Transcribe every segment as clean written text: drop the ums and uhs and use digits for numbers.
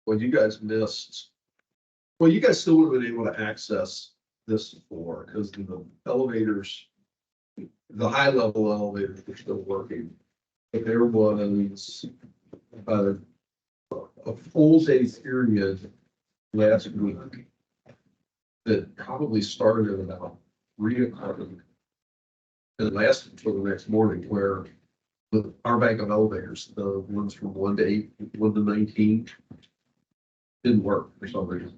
Well, you guys missed, well, you guys still would have been able to access this floor because the elevators, the high level elevators were still working. But there was a full day period last week that probably started at about 3 o'clock and lasted until the next morning, where our bank of elevators, the ones from 1 to 8, 1 to 19, didn't work for some reason.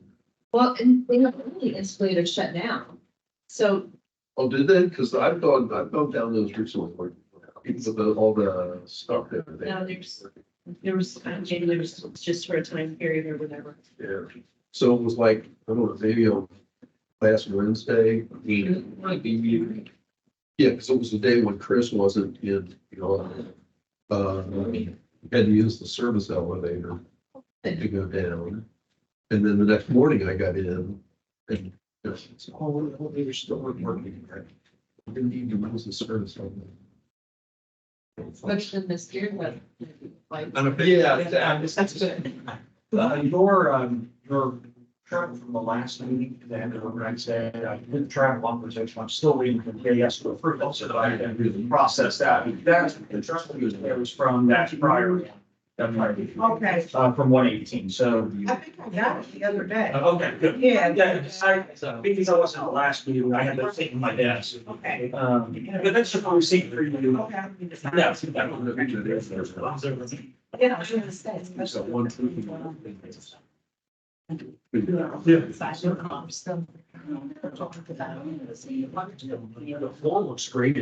Well, and they have really insulator shut down. So, Oh, did they? Because I've gone down those recently, like, all the stuff that they. No, there was just for a time period or whatever. Yeah, so it was like, I don't know, maybe on last Wednesday. Yeah, because it was the day when Chris wasn't in, had to use the service elevator to go down. And then the next morning I got in and it's all the elevators still weren't working. I didn't need to use the service elevator. which in the steering wheel. Like, Yeah, That's good. Your travel from the last meeting, the end of the next day, I didn't travel on projection, I'm still waiting for the KS to approve, so that I can really process that. That's the travel was from that prior. That prior meeting, Okay, from 118, so. I think I got it the other day. Okay, good. Yeah. Because I wasn't the last meeting, I had to take my desk. Okay. But that's the receipt for you. Okay. Yeah. Yeah, I was gonna say, So especially. one, two. The floor looks great.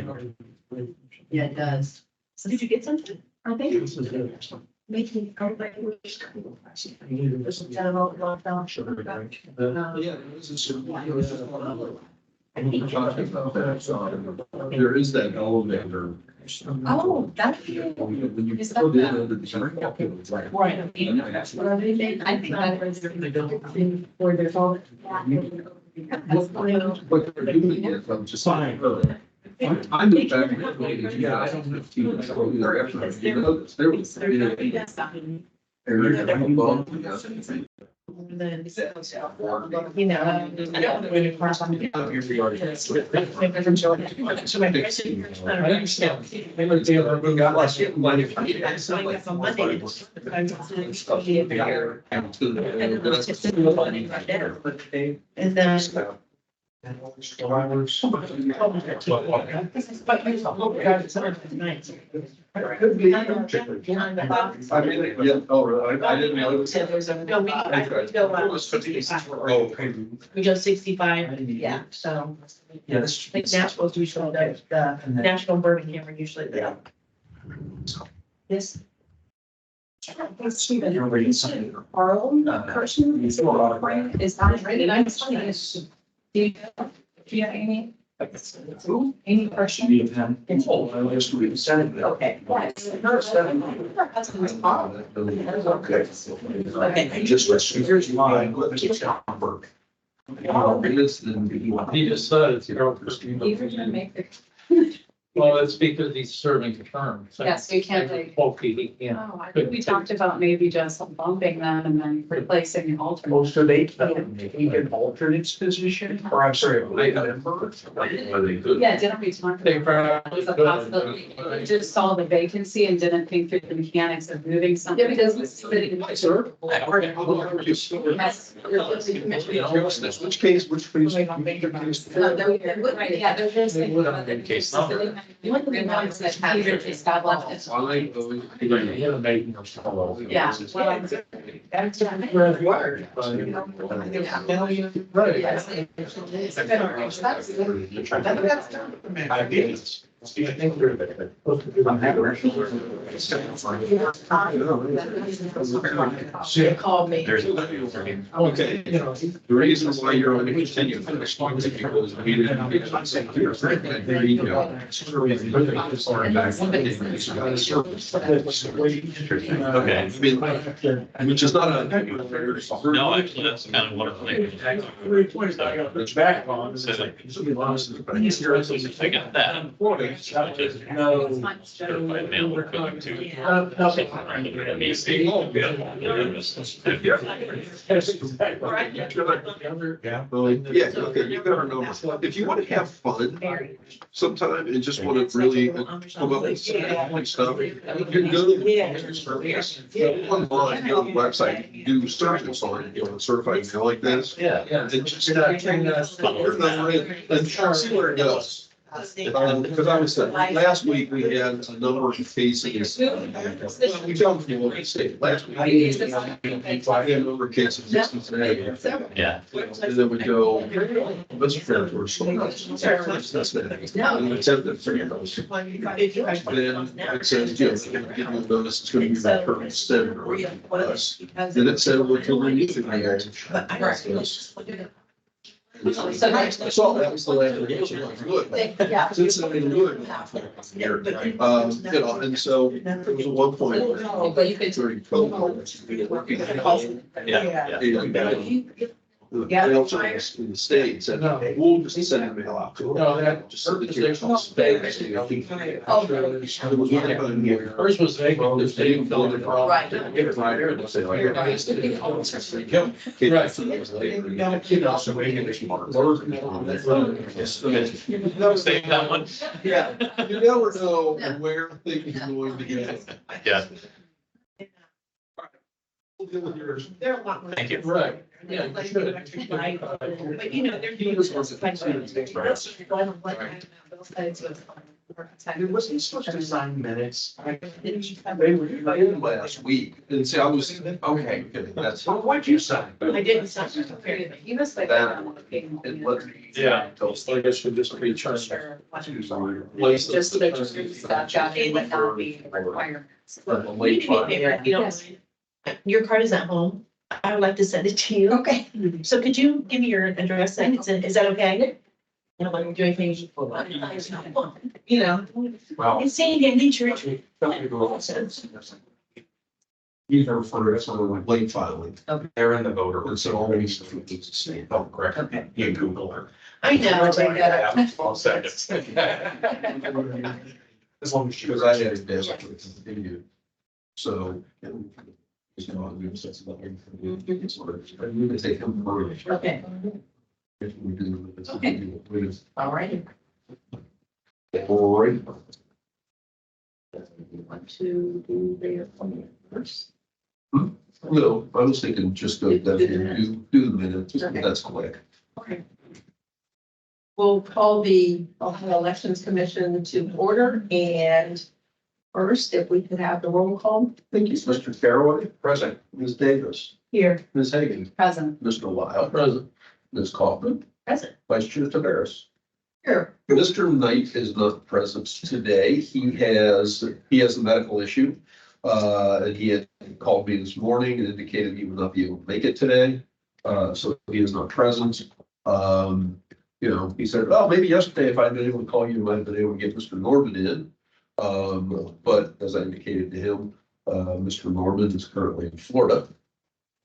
Yeah, it does. So did you get something? I think making, everybody wish. This is kind of all lockdown. Yeah, this is. There is that elevator. Oh, that's. When you Is put that- it under the turn, it's like. Right. I think that was where there's all. What they're doing is, I'm just. Fine. I moved back in 2015, so there after, you know, there was. Area above, And then, you know. I don't know across on the. I understand. They were there, we got last year, but if I get something like on Monday, And then. But you guys, it's tonight. Could be. I mean, yeah, oh, really? I didn't know. No, we go 65, yeah, so. Yeah, this. Like Nashville's usually the National Burning Camera usually there. This. You're reading something. Carl, person, is that rated? I'm funny. Do you have any? Any question? Okay. Her husband's Carl. Okay, just, here's mine. He just said it's your. You're gonna make the. Well, it's because he's serving the term. so- Yes, we can't take- Hopefully he can't. Oh, I think we talked about maybe just bumping them and then replacing the alternate. Most of they, he an alternate's position, or I'm sorry, a member. Yeah, didn't we talk They about probably it was a could. possibility? We just saw the vacancy and didn't think through the mechanics of moving something. Yeah, because it's sitting. Sir? Yes. Which case, which case? Yeah, they're just. Case number. One of the ones that Peter just got left. Fine, Yeah. Well, That's where it worked. She called me. Okay, the reason why you're on the continue for this long is because we didn't. There you go. Okay. Which is not a. No, actually, that's kind of what I'm thinking. It's back on. I got that. Certified mail we're going to. Yeah, okay, you got our number. If you want to have fun sometime and just want to really come up with some stuff, you can go to the postal service. Online, go to the website, do searches on it, certified mail like this. Yeah, yeah. And just put your number in and see where it goes. Because I was saying, last week we had a number of cases. We jumped from what we said last week. I had a number of cases in Cincinnati. Yeah. And then we go, let's fair for that's that. And we attempt to figure those. Then it says, yes, give you a notice, it's going to be returned instead of us. Then it said, we're till we need to be. So that was the last good. Yeah. Since I've been doing it here, and so there was a one point. But you could- During COVID, we were working. Yeah, yeah. Mail service in the States, and we'll just send a mail out. No, that- Just send it to your house. There was one time where- Hers was vacant, there's they didn't fill it out. Right. Get it right here, they'll say, like, Right. Right. Save that one. Yeah, you never know where things are going to get. Yeah, We'll deal with yours. There are a lot more. thank you. Right, yeah, you should. But you know, they're doing this. There wasn't supposed to sign minutes. They were in last week, and see, I was, okay, that's. Well, what'd you sign? I didn't sign. You must like. That Yeah. I guess we just be trying to. Just to make sure that job would not be a requirement. You do me a favor, if you don't mind. Your card is at home. I would like to send it to you. Okay. So could you give me your address and is that okay? You know, when you're doing things, you know, Well. it's saying in nature. Either for some late filing, They're in the voter. and so all these things to say, oh, correct. Okay. You Google her. I know. All seconds. As long as you. Because I had a desk with the video. So. You know, we was just about everything. Sort of, I need to take him early. Okay, If we do. it's- Okay. we just- all right. All right. You want to do the appointment first? No, I was thinking just go down here and do the minutes, Okay. that's quick. Okay. We'll call the Ohio Elections Commission to order, and first, if we could have the roll call. Thank you, Mr. Caraway. Present. Ms. Davis. Here. Ms. Hagan. Present. Mr. Lyle. Present. Ms. Kaufman. Present. Vice Chair Taveras. Here. Mr. Knight is not present today. He has a medical issue. And he had called me this morning and indicated he would not be able to make it today. So he is not present. You know, he said, oh, maybe yesterday if I'd been able to call you, I might have been able to get Mr. Norman in. But as I indicated to him, Mr. Norman is currently in Florida.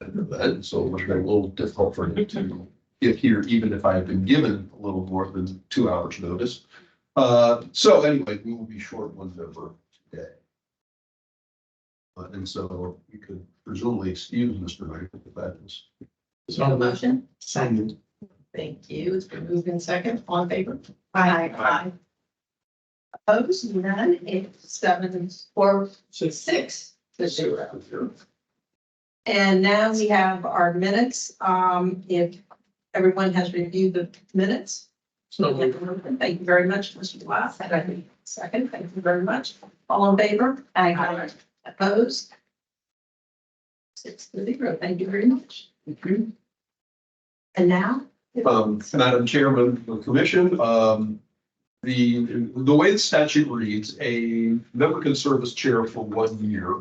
And so it would have been a little difficult for him to get here, even if I had been given a little more than 2 hours notice. So anyway, we will be short one member today. And so you could presumably excuse Mr. Knight if that is. So motion? Second. Thank you. It's been moved in second. All in favor? Aye. Opposed? None. It's 7-4-6 to 0. And now we have our minutes. If everyone has reviewed the minutes. So Thank you very much, Mr. Glass. Second, thank you very much. All in favor? Aye. Opposed? 6-0. Thank you very much. And now? Madam Chairman of the Commission, the way the statute reads, a member can serve as chair for 1 year.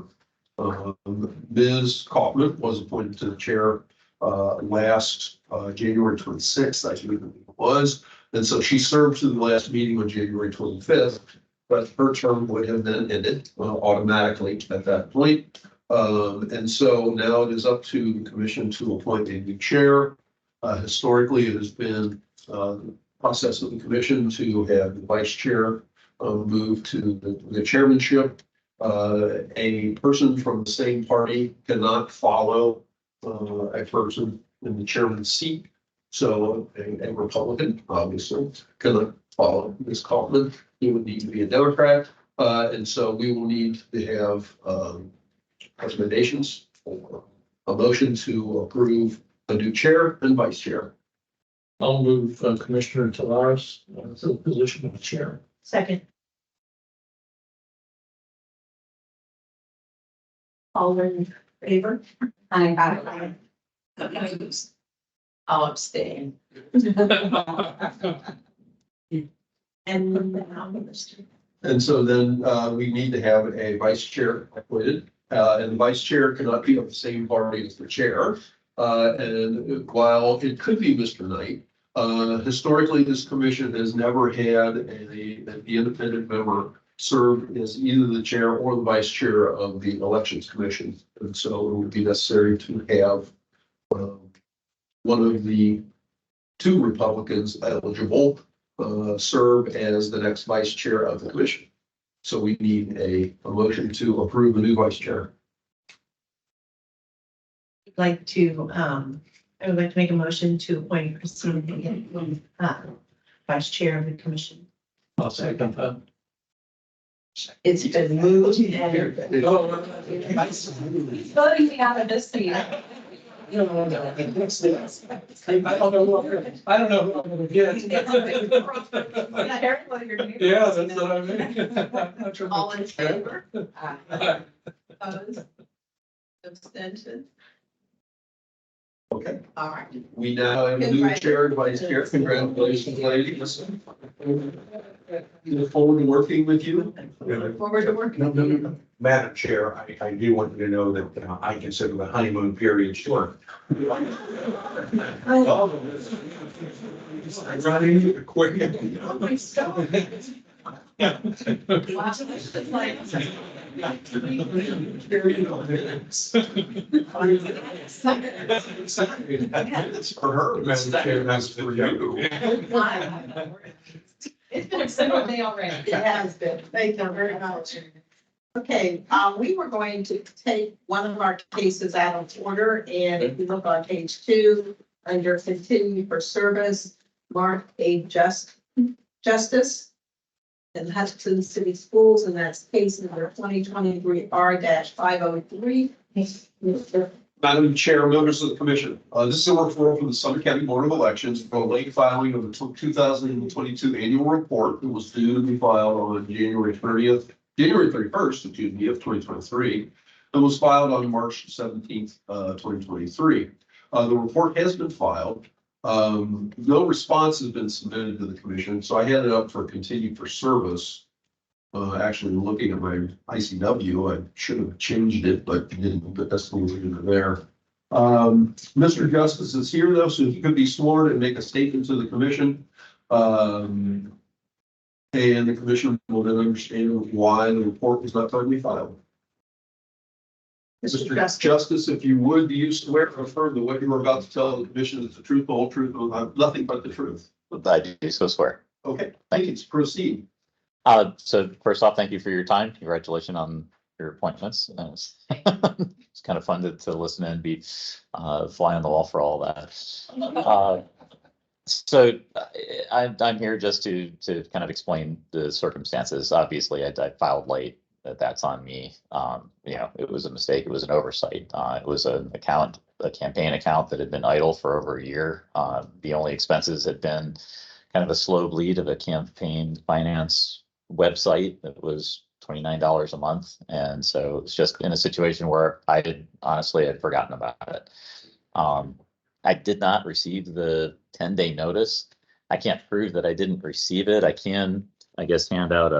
Ms. Kaufman was appointed to the chair last January 26th, I believe it was. And so she served to the last meeting on January 25th, but her term would have then ended automatically at that point. And so now it is up to the commission to appoint a new chair. Historically, it has been the process of the commission to have the vice chair move to the chairmanship. A person from the same party cannot follow a person in the chairman's seat. So a Republican, obviously, cannot follow Ms. Kaufman. He would need to be a Democrat. And so we will need to have recommendations for a motion to approve a new chair and vice chair. I'll move Commissioner Talares to the position of chair. Second. All in favor? Aye. I'll abstain. And now, Mr. And so then we need to have a vice chair appointed. And the vice chair cannot be of the same party as the chair. And while it could be Mr. Knight, historically, this commission has never had the independent member serve as either the chair or the vice chair of the elections commission. And so it would be necessary to have one of the two Republicans eligible serve as the next vice chair of the commission. So we need a motion to approve a new vice chair. I'd like to, I would like to make a motion to appoint Christina Hagan, vice chair of the commission. I'll second that. It's been moved and. Voting me out of this meeting. I don't know who I'm gonna get. Careful, you're doing. Yeah, that's what I mean. All in favor? Opposed? Abstention? Okay, All right. we now have a new chair and vice chair. Congratulations, ladies. Look forward to working with you. Forward to working. Madam Chair, I do want you to know that I consider the honeymoon period short. I'm running quick. Oh, my God. That's for her, Madam Chair, that's for you. It's been a similar day already. It has been. Thank you very much. Okay, we were going to take one of our cases out of order, and if you look on page 2, under continue for service, Mark A. Justice in Hudson City Schools, and that's case number 2023 R-503. Madam Chair, members of the commission, this is a referral from the Summit County Board of Elections for a late filing of the 2022 annual report that was due to be filed on January 31st, of 2023, and was filed on March 17th, 2023. The report has been filed. No response has been submitted to the commission, so I had it up for continued for service. Actually, looking at my ICW, I should have changed it, but didn't, but that's the reason there. Mr. Justice is here though, so he could be sworn and make a statement to the commission. And the commission will then understand why the report was not timely filed. Mr. Justice, if you would, do you swear or affirm that what you were about to tell the commission is the truth, the whole truth, and nothing but the truth? I do so swear. Okay, please proceed. So first off, thank you for your time. Congratulations on your appointments. And it's kind of fun to listen and be fly on the wall for all that. So I'm here just to kind of explain the circumstances. Obviously, I filed late. That's on me. It was a mistake. It was an oversight. It was a campaign account that had been idle for over a year. The only expenses had been kind of a slow bleed of a campaign finance website that was $29 a month. And so it's just in a situation where I had forgotten about it. I did not receive the 10-day notice. I can't prove that I didn't receive it. I can, I guess, hand out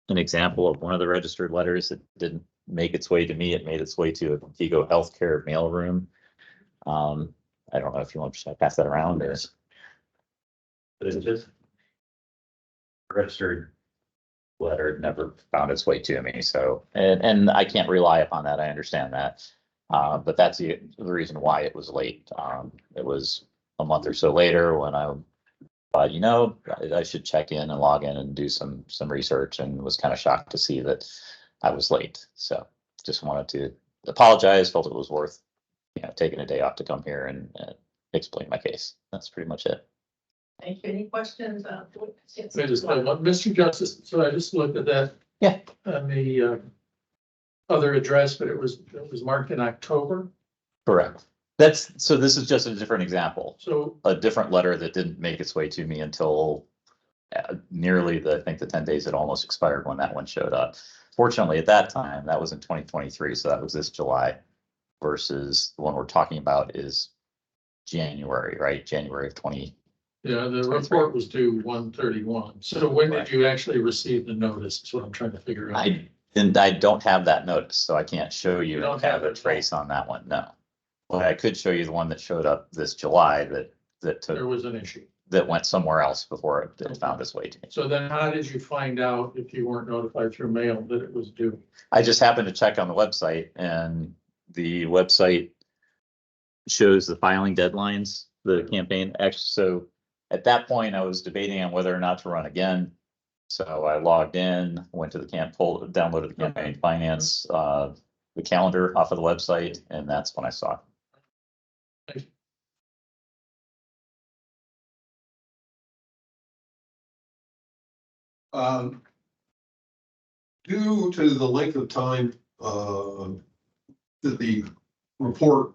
an example of one of the registered letters that didn't make its way to me. It made its way to a Vigo Healthcare mailroom. I don't know if you want to pass that around or. But it's just registered letter never found its way to me. So, and I can't rely upon that. I understand that. But that's the reason why it was late. It was a month or so later when I you know, I should check in and log in and do some research, and was kind of shocked to see that I was late. So just wanted to apologize, felt it was worth, taking a day off to come here and explain my case. That's pretty much it. Thank you. Any questions? Yes. I just, Mr. Justice, so I just looked at that. Yeah. On the other address, but it was marked in October. Correct. So this is just a different example, So, a different letter that didn't make its way to me until nearly I think the 10 days had almost expired when that one showed up. Fortunately, at that time, that was in 2023, so that was this July, versus the one we're talking about is January, right? January of 20. yeah, the report was due 1/31. So when did you actually receive the notice? Is what I'm trying to figure out. I don't have that notice, so I can't show you You don't have a have it. trace on that one, no. But I could show you the one that showed up this July that There was an issue. that went somewhere else before it found its way to me. So then how did you find out, if you weren't notified through mail, that it was due? I just happened to check on the website, and the website shows the filing deadlines, the campaign. Actually, so at that point, I was debating on whether or not to run again. So I logged in, went to the downloaded the campaign finance, the calendar off of the website, and that's when I saw it. Due to the length of time, that the report,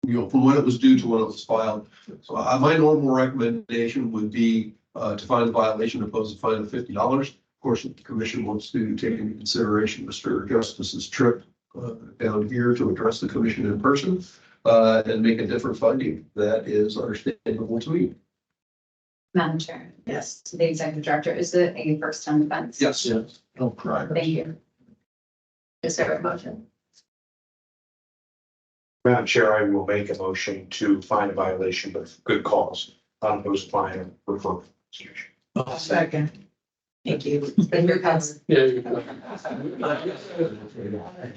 from when it was due to when it was filed. So my normal recommendation would be, to find the violation, impose a fine of $50. Of course, if the commission wants to take into consideration Mr. Justice's trip, down here to address the commission in person, and make a different finding, that is understandable to me. Madam Chair. Yes. To the executive director, is it a first time offense? Yes. Yes. No prior. Thank you. Is there a motion? Madam Chair, I will make a motion to find a violation of good cause on those fine referral. Second. Thank you. Been your cousin. Yeah. you got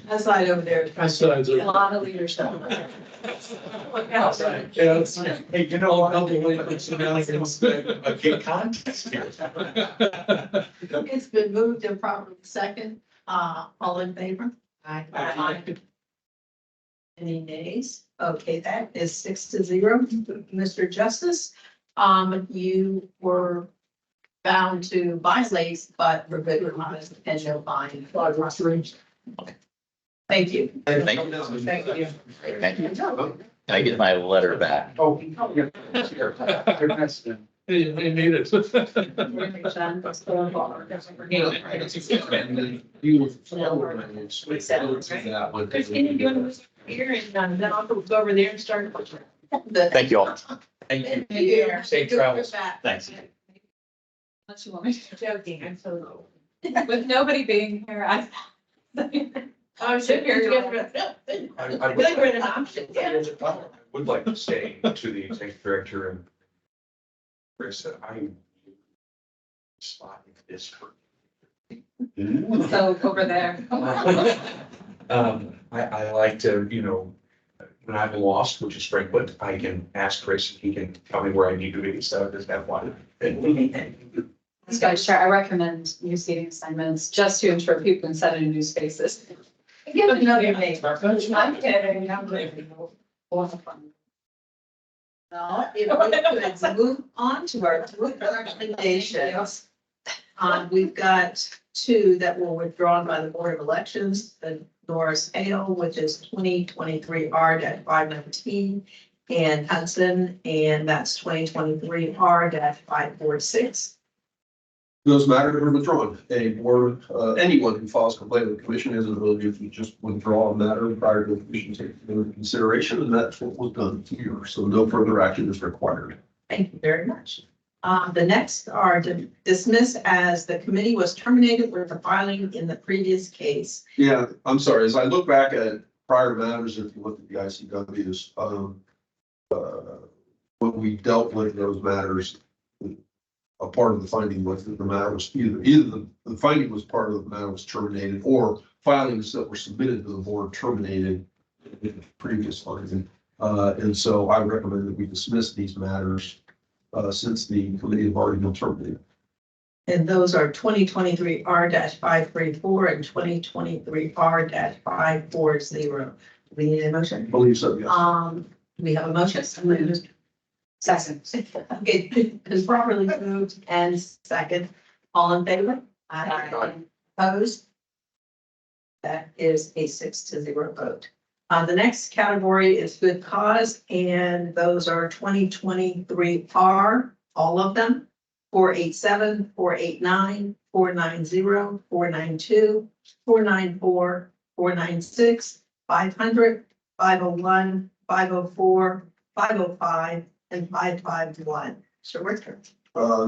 That side over there. it. Besides, A lot of leadership. Look out. Hey, you know what? A good contest here. It's been moved and properly second. All in favor? Aye. Any nays? Okay, that is 6-0. Mr. Justice, you were bound to violate, but we're good with honest and no fine. Thank you. Thank you. Thank you. Thank you. Can I get my letter back? Oh, yeah. they need it. Here and then I'll go over there and start. Thank you all. Thank you. Safe travels. Thanks. Unless you want me to. Joking, I'm so. With nobody being here, I. Oh, shit, you're good. I Good, we're an option, yeah. would like to say to the executive director and Chris, that I'm spotting this for. So over there. I like to, when I'm lost, which is frequent, I can ask Chris, he can tell me where I need to be, so does that one. Vice Chair, I recommend new seating assignments just to ensure people can set in new spaces. Give another name. I'm kidding. I'm kidding. Well, if we could move on to our group recommendations. We've got two that were withdrawn by the Board of Elections, the Norris Hale, which is 2023 R-519, and Hudson, and that's 2023 R-546. Those matters are withdrawn. A board, anyone who files a complaint with the commission has an ability to just withdraw a matter prior to the commission taking it into consideration, and that's what was done here. So no further action is required. Thank you very much. The next are dismissed as the committee was terminated with the filing in the previous case. Yeah, I'm sorry. As I look back at prior matters, if you look at the ICWs, when we dealt with those matters, a part of the finding was that the matter was either the finding was part of the matter was terminated, or filings that were submitted to the board terminated in the previous finding. And so I recommend that we dismiss these matters since the committee have already been terminated. And those are 2023 R-534 and 2023 R-540. We need a motion? I believe so, yes. We have a motion. Second. Okay, it's properly moved and second. All in favor? Aye. Opposed? That is a 6-0 vote. The next category is good cause, and those are 2023 R, all of them. 487, 489, 490, 492, 494, 496, 500, 501, 504, 505, and 551. Mr. Richter.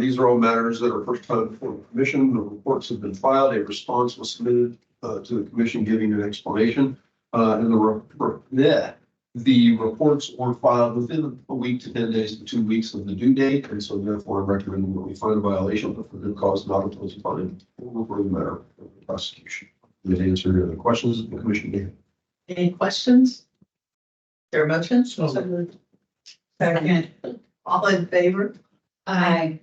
These are all matters that are first time before the commission. The reports have been filed. A response was submitted to the commission giving an explanation. And the reports were filed within a week to 10 days to 2 weeks of the due date. And so therefore I'm recommending that we find a violation for good cause not opposed to finding for the matter of the prosecution. Did I answer the questions that the commission gave? Any questions? There are motions? So Second. All in favor? Aye.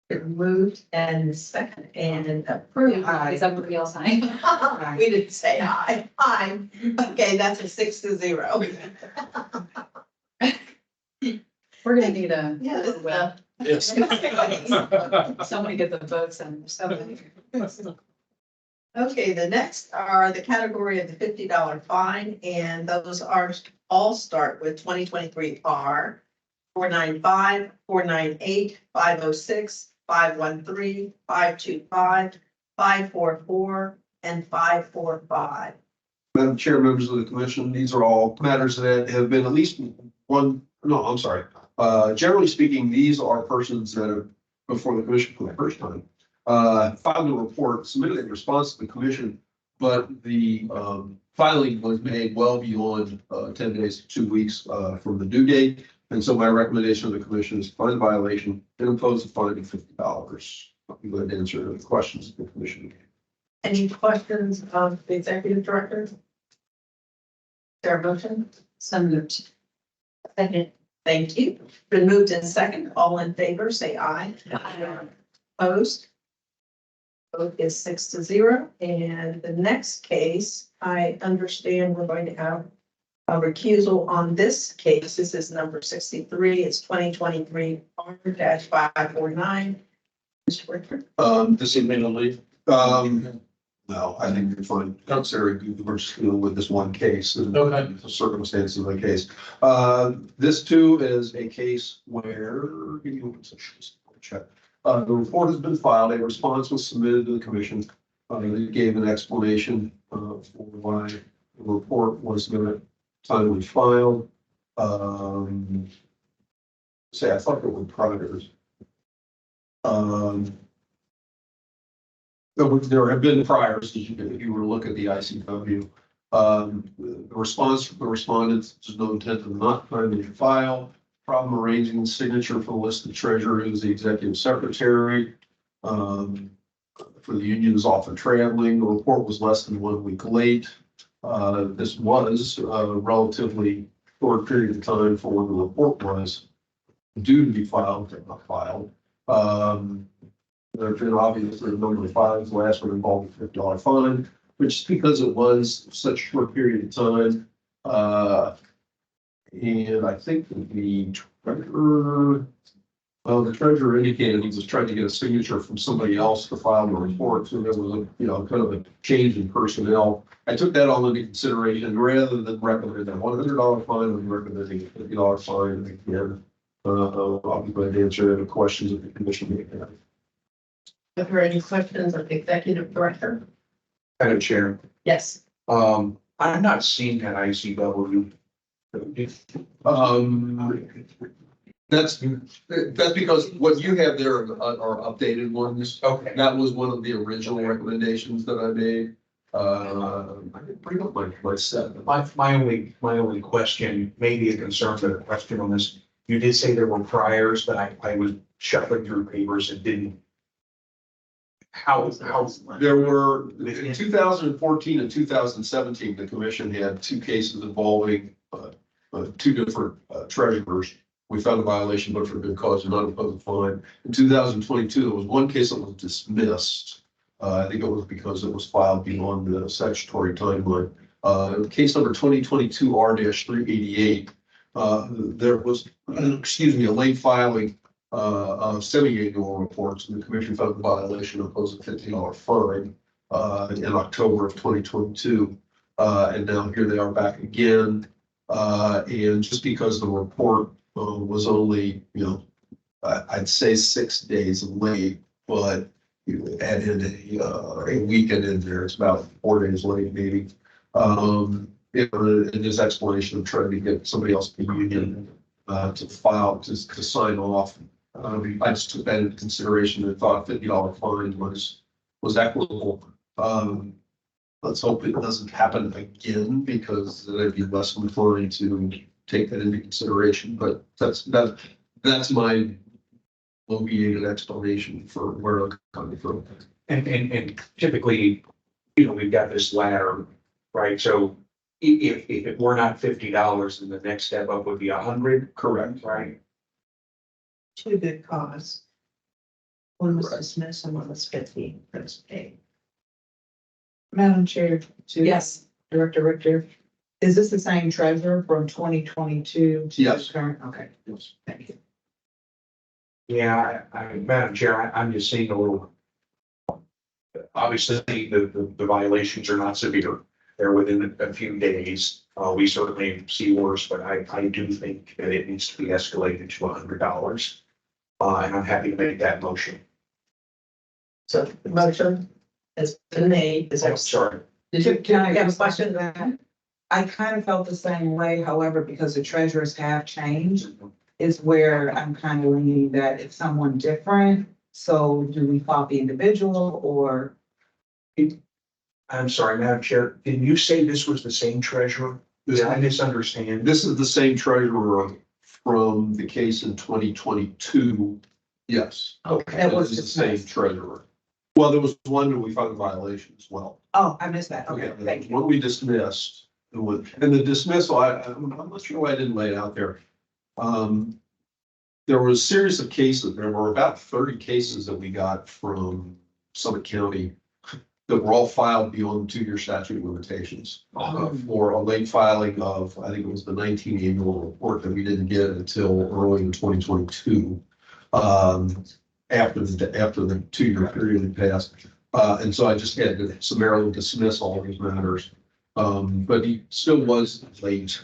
It moved and second and approved. Is everybody else aye? We didn't say aye. Aye. Okay, that's a 6-0. We're gonna need a. Yeah. Well, Yes. somebody get the votes and somebody. Okay, the next are the category of the $50 fine, and those are all start with 2023 R, 495, 498, 506, 513, 525, 544, and 545. Madam Chair, members of the commission, these are all matters that have been at least generally speaking, these are persons that are before the commission for the first time. Filed a report, submitted a response to the commission, but the filing was made well beyond 10 days to 2 weeks from the due date. And so my recommendation to the commission is to find a violation and impose a fine of $50. I'm going to answer the questions the commission. Any questions of the executive director? Is there a motion? So moved. Second. Thank you. Been moved in second. All in favor, say aye. Opposed? Vote is 6-0. And the next case, I understand we're going to have a recusal on this case. This is number 63. It's 2023 R-549. Mr. Richter. This admittedly, no, I think you're fine. Sarah, we're just dealing with this one case and Okay. the circumstances of the case. This too is a case where, give me one second, check. The report has been filed. A response was submitted to the commission. It gave an explanation for why the report was not timely filed. Say, I thought there were priors. There have been priors, if you were to look at the ICW. The response from the respondents is no intent of not timely file. Problem arranging the signature for the list of treasurer is the executive secretary. For the union is often traveling. The report was less than 1 week late. This was a relatively short period of time for when the report was due to be filed, but not filed. There have been obviously a number of filings. The last one involved a $50 fine, which is because it was such a short period of time. And I think that the treasurer indicated he was trying to get a signature from somebody else to file the report. So there was a, kind of a change in personnel. I took that all into consideration rather than recommend a $100 fine. I'm recommending a $50 fine. Again, I'll be glad to answer any questions that the commission may have. Are there any questions of the executive director? Madam Chair, Yes. I'm not seeing that ICW. That's because what you have there are updated ones. Okay. That was one of the original recommendations that I made. I didn't bring up my set. My only question, maybe a concern, but a question on this. You did say there were priors, but I was shuffling through papers and didn't. How There were, in 2014 and 2017, the commission had two cases involving two different treasurers. we found a violation, but for good cause and not impose a fine. In 2022, there was one case that was dismissed. I think it was because it was filed beyond the statutory timeline. Case number 2022 R-388. There was, excuse me, a late filing of semi-annual reports, and the commission found the violation, imposed a $50 fine in October of 2022. And now here they are back again. And just because the report was only, I'd say 6 days late, but you add in a weekend in there, it's about 4 days late, maybe. In his explanation of trying to get somebody else in the union to file, to sign off. I just took that into consideration and thought $50 fine was equitable. Let's hope it doesn't happen again, because then I'd be less inclined to take that into consideration, but that's my located explanation for where I'm coming from. And typically, we've got this ladder, right? So if it were not $50, then the next step up would be 100, Correct. right? Two good cause. One was Correct. dismissed and one was 50 for this pay. Madam Chair. Yes. Director Richter, is this the same treasurer from 2022? to Yes. Current, okay, Yes. thank you. Yeah, Madam Chair, I'm just seeing a little. Obviously, the violations are not severe. They're within a few days. We certainly see worse, but I do think that it needs to be escalated to $100. And I'm happy to make that motion. So the motion has been made. Is there? Sorry. Can I have a question to that? I kind of felt the same way, however, because the treasurers have changed, is where I'm kind of leaning that it's someone different. So do we fault the individual or? I'm sorry, Madam Chair, did you say this was the same treasurer? Did I misunderstand? This is the same treasurer from the case in 2022. Yes. Okay. That was This is the same dismissed. treasurer. Well, there was one that we found a violation as well. Oh, I missed that. Okay, Yeah, thank you. what we dismissed, and the dismissal, I'm not sure why I didn't lay it out there. There was a series of cases, there were about 30 cases that we got from Summit County that were all filed beyond the 2-year statute of limitations. For a late filing of, I think it was the 19 annual report that we didn't get until early in 2022. After the 2-year period had passed. And so I just had to summarily dismiss all of these matters. But he still was late.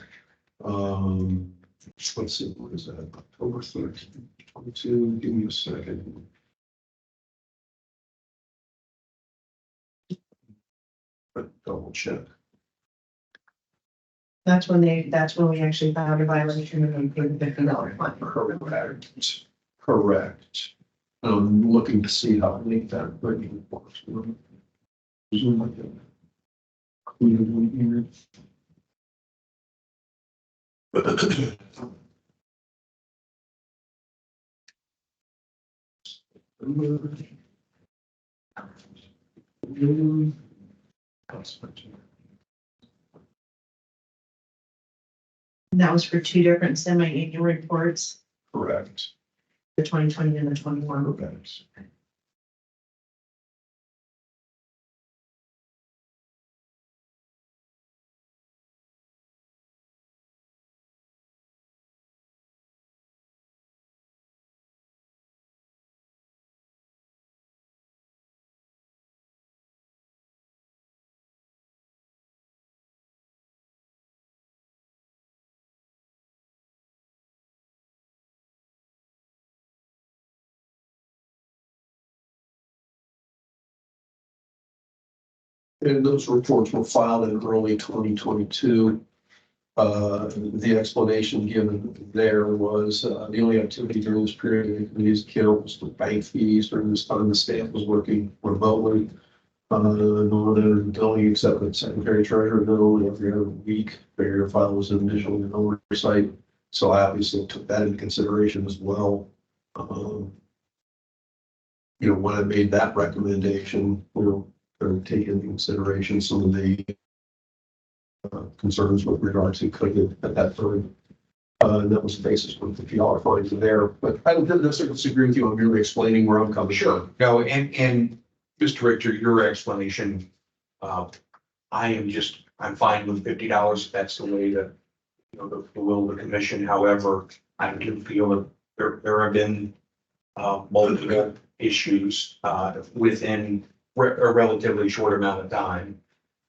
Let's see, what is that? October 13th, 22. Give me a second. Double check. That's when we actually found a violation and paid the $50 fine. Correct. Correct. I'm looking to see how late that really works. And that was for two different semi-annual reports, Correct. the 2020 and the 21. Correct. And those reports were filed in early 2022. The explanation given there was the only activity during this period in the committee's account was for bank fees. During this time, the staff was working remotely. No one entered the building except the secretary treasurer. No, every other week, their file was initially an oversight. So I obviously took that into consideration as well. When I made that recommendation, take into consideration some of the concerns with regard to COVID at that time. And that was the basis for the $50 fines in there, but I don't necessarily disagree with you. I'm merely explaining where I'm coming from. No, and Mr. Richter, your explanation, I'm fine with $50. If that's the way that, you know, the will of the commission. However, I do feel that there have been multiple issues within a relatively short amount of time.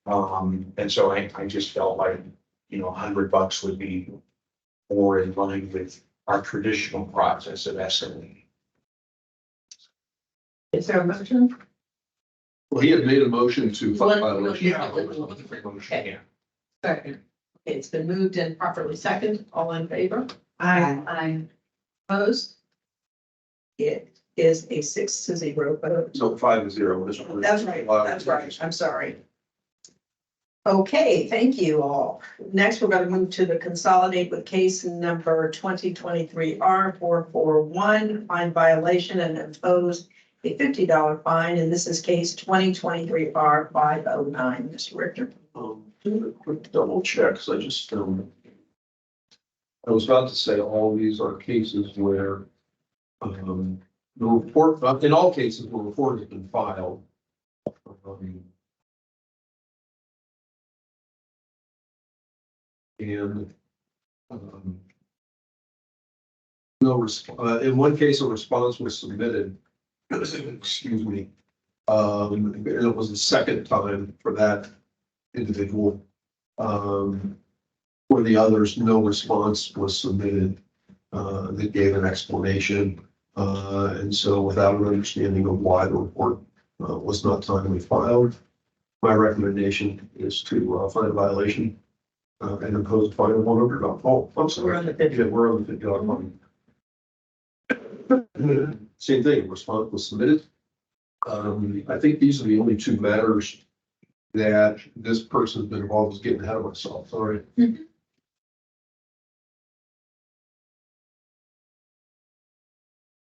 And so I just felt like, you know, $100 would be more in line with our traditional process of escalating. Is there a motion? Well, he had made a motion to find One- violation. Okay. Second. Okay, it's been moved and properly second. All in favor? I, Opposed? It is a 6-0 vote. So 5-0. That's right. I'm sorry. Okay, thank you all. Next, we're going to move to the consolidate with case number 2023 R441, fine violation and impose a $50 fine. And this is case 2023 R509. Mr. Richter. Do a quick double check, so I just, I was about to say all these are cases where, the report, in all cases, the report has been filed. And, in one case, a response was submitted, excuse me. And it was the second time for that individual. For the others, no response was submitted, that gave an explanation. And so without an understanding of why the report, was not timely filed, my recommendation is to, find a violation, and impose a fine of $100. Oh, I'm sorry. We're on the 50. Yeah, we're on the $50 fine. Same thing, response was submitted. I think these are the only two matters that this person's been involved. Was getting ahead of myself, sorry.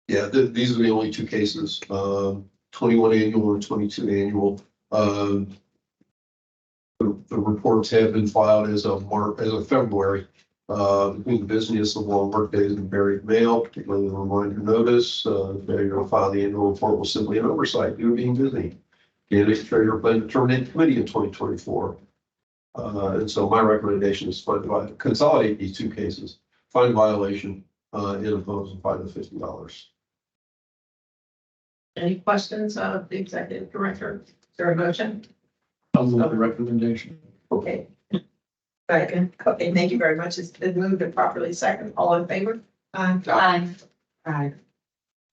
Yeah, these are the only two cases, 21 annual and 22 annual. The reports have been filed as of February. Between the business of long work days and buried mail, particularly the reminder notice, failure to file the annual report was simply an oversight due to being busy. Candidate treasurer plan to terminate committee in 2024. And so my recommendation is to consolidate these two cases, find violation, and impose a fine of $50. Any questions of the executive director? Is there a motion? I'll move the recommendation. Okay. Second. Okay, thank you very much. It's been moved and properly second. All in favor? I, Aye.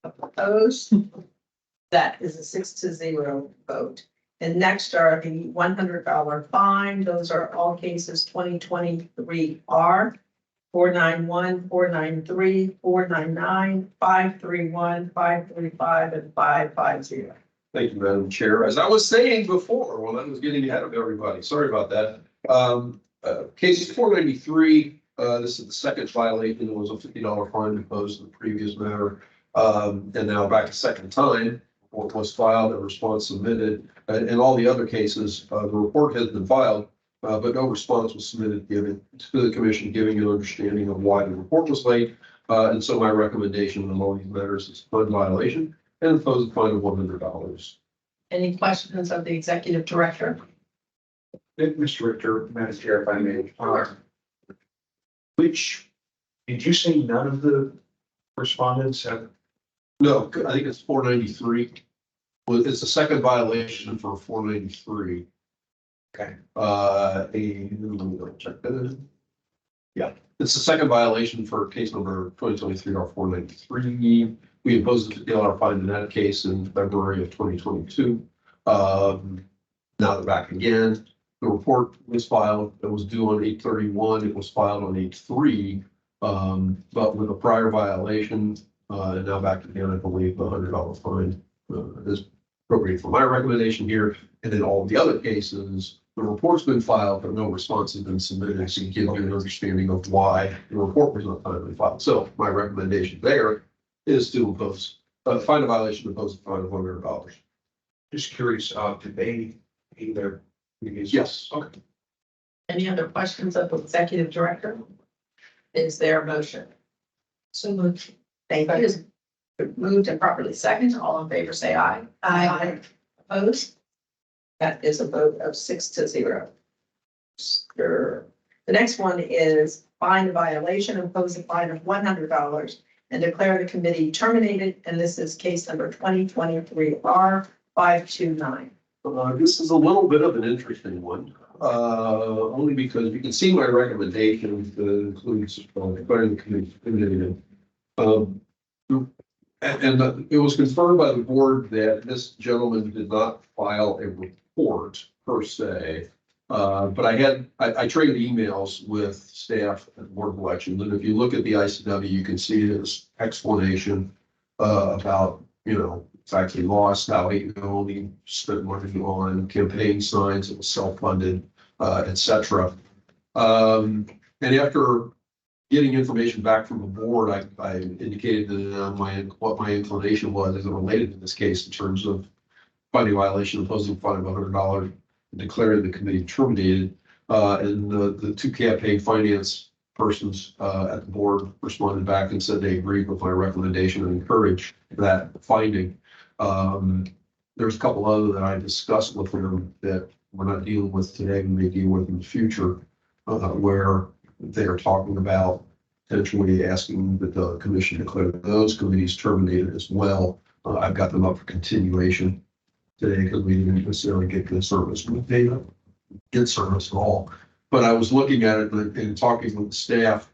Opposed? That is a 6-0 vote. And next are the $100 fine. Those are all cases 2023 R 491, 493, 499, 531, 535, and 550. Thank you, Madam Chair. As I was saying before, well, I was getting ahead of everybody. Sorry about that. Case 493, this is the second violation. It was a $50 fine imposed in the previous matter. And now back a second time, report was filed, a response submitted. In all the other cases, the report has been filed, but no response was submitted given to the commission, giving an understanding of why the report was late. And so my recommendation in all these matters is fund violation and impose a fine of $100. Any questions of the executive director? Mr. Richter, Madam Chair, if I may. Which, did you say none of the respondents have? No, I think it's 493. Well, it's the second violation for 493. Okay. Let me check that. Yeah, it's the second violation for case number 2023 R 493. We imposed a $50 fine in that case in February of 2022. Now they're back again. The report was filed. It was due on 8/31. It was filed on 8/3. But with a prior violation, and now back again, I believe the $100 fine is appropriate for my recommendation here. And in all the other cases, the report's been filed, but no response has been submitted. So you give you an understanding of why the report was not timely filed. So my recommendation there is to impose, find a violation, impose a fine of $100. Just curious, did they pay their previous? Yes. Okay. Any other questions of the executive director? Is there a motion? So moved. Thank you. Is moved and properly second. All in favor, say aye. Aye. Opposed? That is a vote of 6-0. Sure. The next one is find a violation, impose a fine of $100 and declare the committee terminated. And this is case number 2023R529. This is a little bit of an interesting one, only because you can see my recommendations that includes declaring the committee terminated. And it was confirmed by the board that this gentleman did not file a report per se. But I traded emails with staff at Board of Elections, and if you look at the ICW, you can see his explanation about, the fact he lost, how he only spent money on campaign signs, it was self-funded, et cetera. And after getting information back from the board, I indicated that what my inclination was as it related to this case in terms of finding a violation, imposing a fine of $100, declaring the committee terminated. And the two campaign finance persons at the board responded back and said they agreed with my recommendation and encouraged that finding. There's a couple other that I discussed with them that we're not dealing with today, we may deal with in the future, where they are talking about potentially asking that the commission declare those committees terminated as well. I've got them up for continuation today because we didn't necessarily get good service. We didn't get service at all. But I was looking at it and talking with the staff.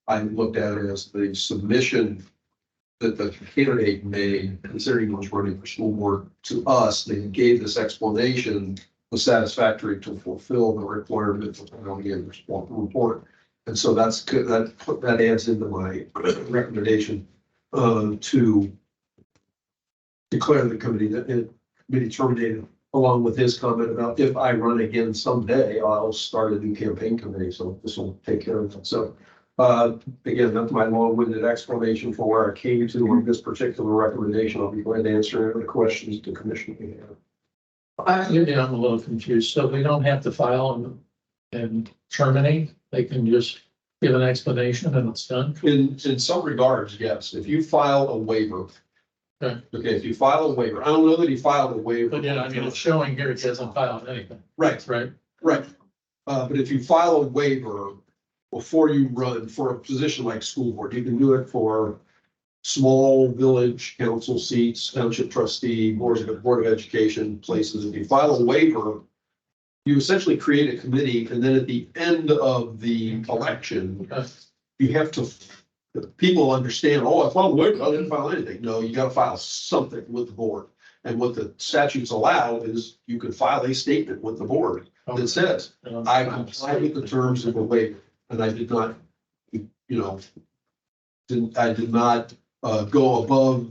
I looked at it as the submission that the candidate made, considering he was running for school board to us. They gave this explanation was satisfactory to fulfill the requirement for the end report. And so that's good. That adds into my recommendation to declare the committee terminated, along with his comment about if I run again someday, I'll start a new campaign committee. So this will take care of it. So again, that's my long-winded explanation for where I came to on this particular recommendation. I'll be glad to answer any questions the commission may have. I'm a little confused. So we don't have to file and terminate? They can just give an explanation and it's done? In some regards, yes. If you file a waiver. Okay. Okay, if you file a waiver, I don't know that he filed a waiver. But yeah, I mean, it's showing here it hasn't filed anything. Right, Right. right. But if you file a waiver before you run for a position like school board, you can do it for small village council seats, township trustee, board of education places. If you file a waiver, you essentially create a committee, and then at the end of the election, you have to, people understand, oh, I filed a waiver, I didn't file anything. No, you gotta file something with the board. And what the statutes allow is you can file a statement with the board that says, I comply with the terms of the waiver. And I did not, I did not go above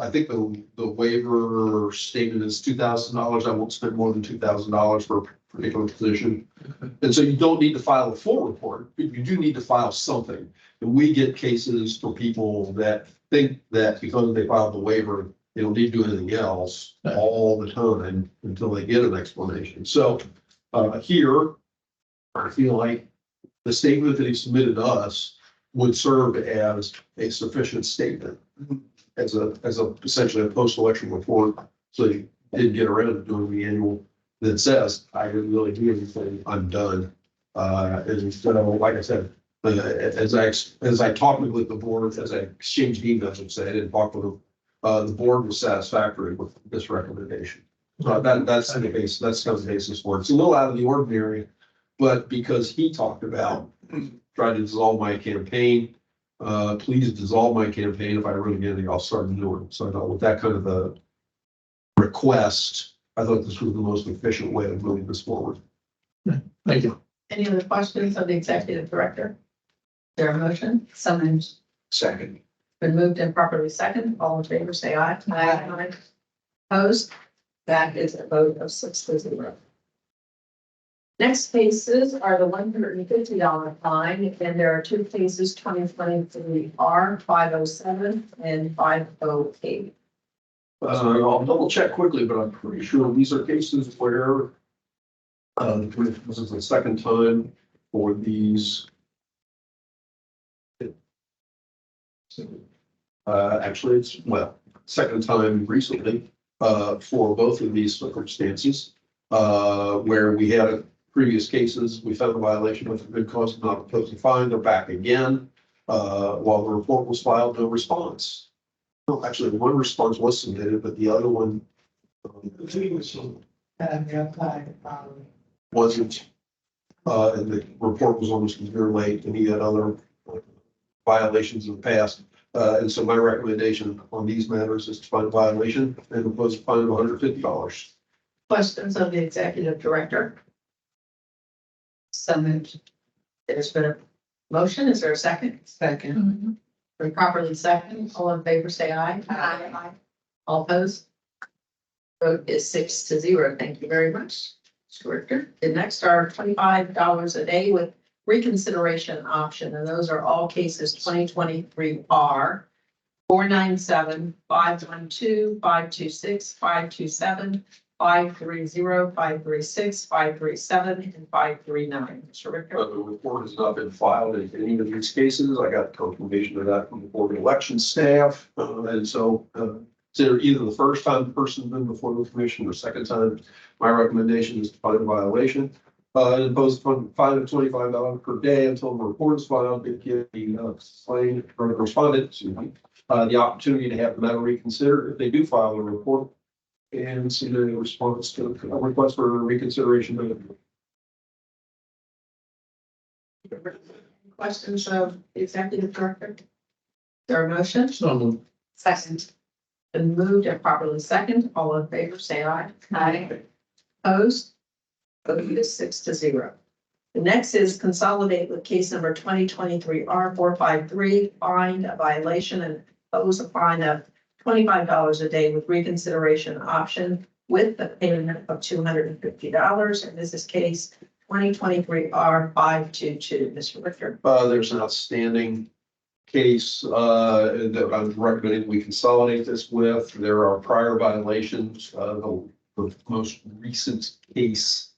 I think the waiver statement is $2,000. I won't spend more than $2,000 for a particular position. And so you don't need to file a full report, but you do need to file something. And we get cases for people that think that because they filed the waiver, they don't need to do anything else all the time until they get an explanation. So here, I feel like the statement that he submitted to us would serve as a sufficient statement as essentially a post-election report. So he didn't get around to doing the annual that says, I didn't really do anything, I'm done. And so, like I said, as I talked with the board, as I exchanged emails and said, I didn't talk with them, the board was satisfactory with this recommendation. That's the base, that's kind of the basis for it. It's a little out of the ordinary, but because he talked about trying to dissolve my campaign, please dissolve my campaign. If I run again, I'll start a new one. So I thought with that kind of a request, I thought this was the most efficient way of moving this forward. Thank you. Any other questions of the executive director? Is there a motion? So moved. Second. Been moved and properly second. All in favor, say aye. Aye. Opposed? That is a vote of 6-0. Next cases are the $150 fine, and there are two cases, 2023R507 and 508. I'll double check quickly, but I'm pretty sure these are cases where this is the second time for these Actually, it's, well, second time recently, for both of these circumstances. Where we had previous cases, we found a violation with a good cause not opposed to fine, they're back again. While the report was filed, no response. No, actually, one response was submitted, but the other one wasn't. And the report was almost a year late, and he had other violations in the past. And so my recommendation on these matters is to find a violation and impose a fine of $150. Questions of the executive director? So moved. There's been a motion. Is there a second? Second. Been properly second. All in favor, say aye. Aye. All opposed? Vote is 6-0. Thank you very much, Mr. Director. The next are $25 a day with reconsideration option, and those are all cases 2023 R 497, 512, 526, 527, 530, 536, 537, and 539. Mr. Richter. The report has not been filed in any of these cases. I got confirmation of that from the board of election staff. And so, it's either the first time the person's been before the commission or second time. My recommendation is to find a violation. And impose a fine of $25 per day until the report is filed, to give the slain or the respondent, the opportunity to have the matter reconsidered if they do file a report and submit a response to a request for reconsideration. Questions of the executive director? Is there a motion? So moved. Second. Been moved and properly second. All in favor, say aye. Aye. Opposed? Vote is 6-0. The next is consolidate with case number 2023 R 453, find a violation and impose a fine of $25 a day with reconsideration option with the payment of $250. And this is case 2023 R 522. Mr. Richter. There's an outstanding case that I'm recommending we consolidate this with. There are prior violations. The most recent case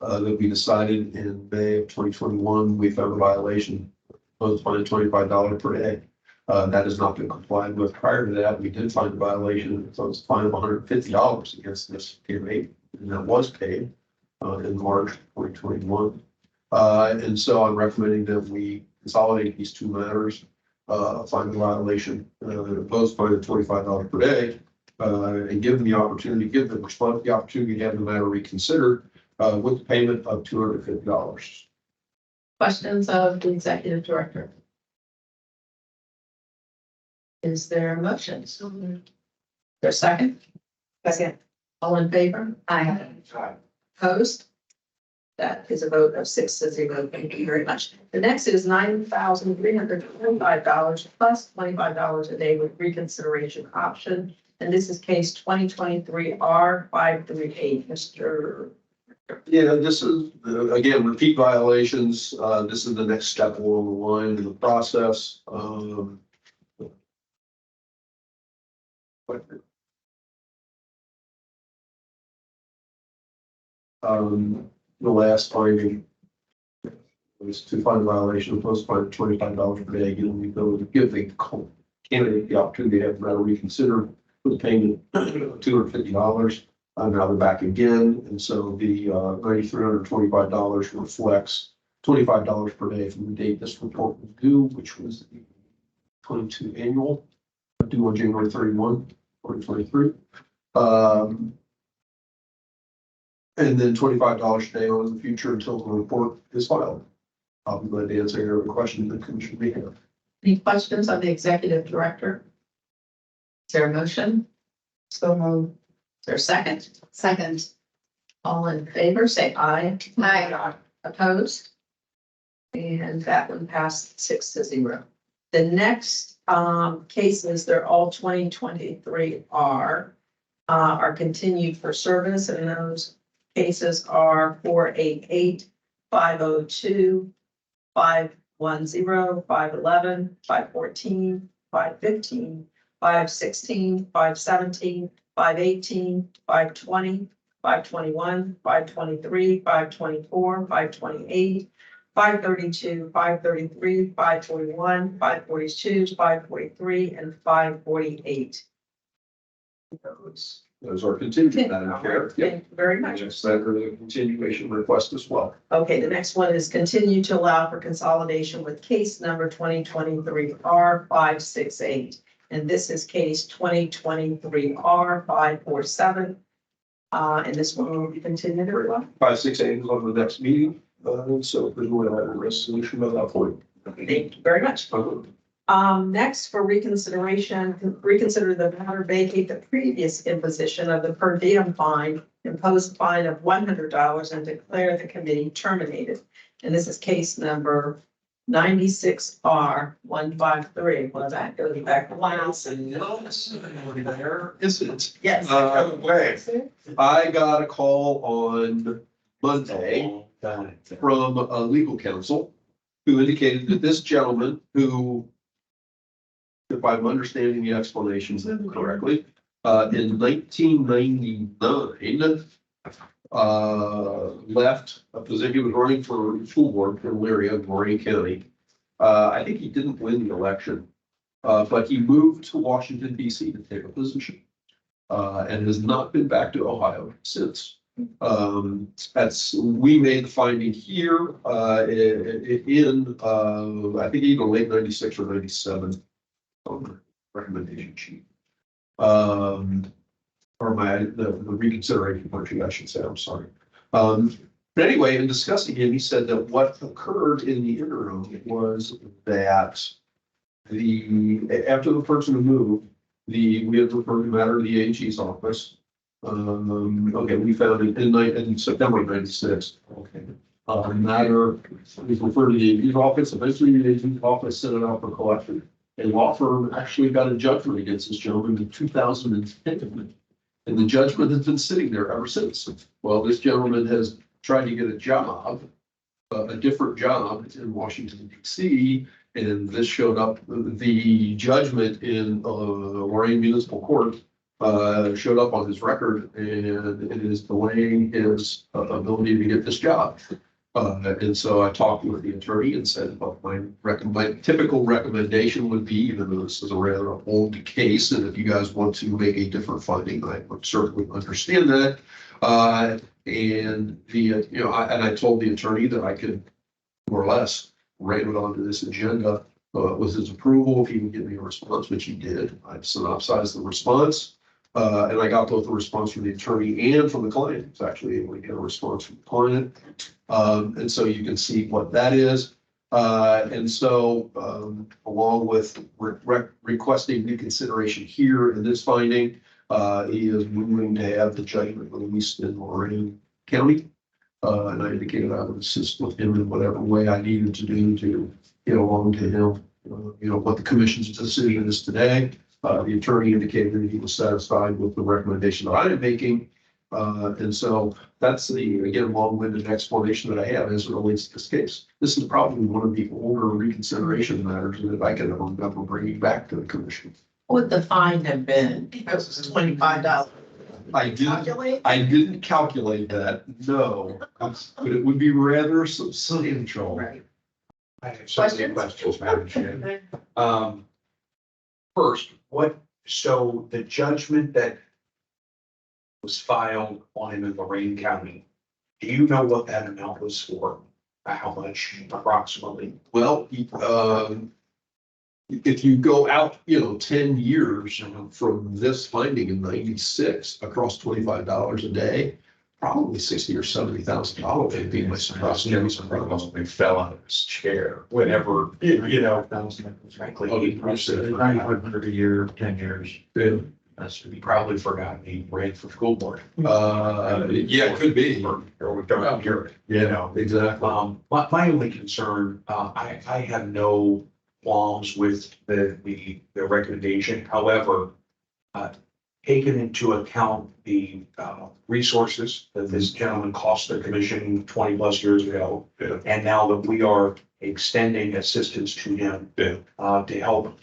that we decided in May of 2021, we found a violation of fine $25 per day. That has not been complied with. Prior to that, we did find a violation, so it's a fine of $150 against this inmate, and that was paid in March 2021. And so I'm recommending that we consolidate these two matters, find the violation, impose fine of $25 per day, and give them the opportunity, give the respondent the opportunity to have the matter reconsidered with the payment of $250. Questions of the executive director? Is there a motion? There a second? Second. All in favor? Aye. Opposed? That is a vote of 6-0. Thank you very much. The next is $9,325 plus $25 a day with reconsideration option. And this is case 2023 R 538. Mr. Yeah, this is, again, repeat violations. This is the next step along the line in the process. The last finding was to find a violation, impose a fine of $25 per day, giving the ability to give the candidate the opportunity to have the matter reconsidered with a payment of $250. Now they're back again, and so the $9,325 reflects $25 per day from the date this report was due, which was the 22 annual, due on January 31, 2023. And then $25 a day on in the future until the report is filed. I'll be glad to answer any other questions the commission may have. Any questions on the executive director? Is there a motion? So moved. Is there a second? Second. All in favor, say aye. Aye. Opposed? And that one passed 6-0. The next cases, they're all 2023 are continued for service, and those cases are 488, 502, 510, 511, 514, 515, 516, 517, 518, 520, 521, 523, 524, 528, 532, 533, 541, 542, 543, and 548. Those are contingent, Madam Chair. Yep. Thank you very much. Yes, that are the continuation request as well. Okay, the next one is continue to allow for consolidation with case number 2023 R568. And this is case 2023 R547. And this one will be continued, everyone. 568 is on the next meeting, so we will have a resolution of that point. Thank you very much. Next for reconsideration, reconsider the matter, vacate the previous imposition of the per diem fine, impose a fine of $100 and declare the committee terminated. And this is case number 96R153. Well, that goes back a while. There isn't. Yes. Way. I got a call on Monday from a legal counsel who indicated that this gentleman who, if I'm understanding the explanations correctly, in 1999, left a position, he was running for school board in Elyria, Moraine County. I think he didn't win the election, but he moved to Washington DC to take a position, and has not been back to Ohio since. We made the finding here, in, I think either late 96 or 97. Recommendation sheet. Or the reconsideration motion, I should say, I'm sorry. But anyway, in discussing him, he said that what occurred in the interim was that after the person moved, we had referred the matter to the AG's office. Okay, we found it in September '96. Okay. Matter was referred to the AG's office. Eventually, the AG's office sent it out for collection. A law firm actually got a judgment against this gentleman in 2010. And the judgment has been sitting there ever since. Well, this gentleman has tried to get a job, a different job in Washington DC. And this showed up, the judgment in Lorain Municipal Court showed up on his record, and it is delaying his ability to get this job. And so I talked with the attorney and said, well, my typical recommendation would be, even though this is a rather old case, and if you guys want to make a different finding, I would certainly understand that. And I told the attorney that I could more or less write it onto this agenda with his approval if he would give me a response, which he did. I've synopsized the response. And I got both the response from the attorney and from the client. It's actually able to get a response from the client. And so you can see what that is. And so along with requesting reconsideration here in this finding, he is moving to have the judgment released in Lorain County. And I indicated I would assist with him in whatever way I needed to do to get along to him, what the commission's decision is today. The attorney indicated that he was satisfied with the recommendation that I am making. And so that's the, again, long-winded explanation that I have as it relates to this case. This is probably one of the older reconsideration matters that I can ever remember bringing back to the commission. What would the fine have been? It was $25. I didn't calculate that, no, but it would be rather substantial. Right. I have so many questions, Madam Chair. First, so the judgment that was filed on him in Lorain County, do you know what that amount was for? How much approximately? Well, if you go out, 10 years from this finding in '96 across $25 a day, probably $60,000 or $70,000 would be my surprise. He fell out of his chair whenever, frankly, he $9,500 a year, 10 years. he probably forgot he ran for school board. Yeah, it could be. Or we don't hear it, Exactly. My only concern, I have no qualms with the recommendation. However, taken into account the resources that this gentleman cost the commission 20 plus years ago, and now that we are extending assistance to him to help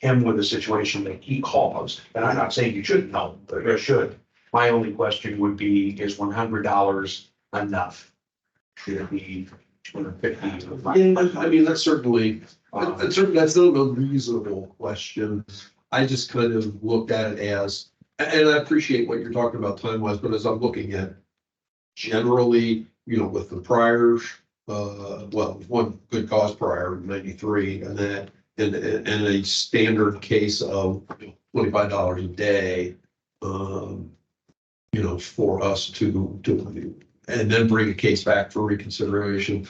him with the situation that he caused, and I'm not saying you shouldn't help, but you should. My only question would be, is $100 enough to $250. Yeah, I mean, that's certainly, that's not an unreasonable question. I just kind of looked at it as, and I appreciate what you're talking about time-wise, but as I'm looking at generally, with the priors, well, one good cause prior in 93, and then in a standard case of $25 a day, for us to and then bring a case back for reconsideration.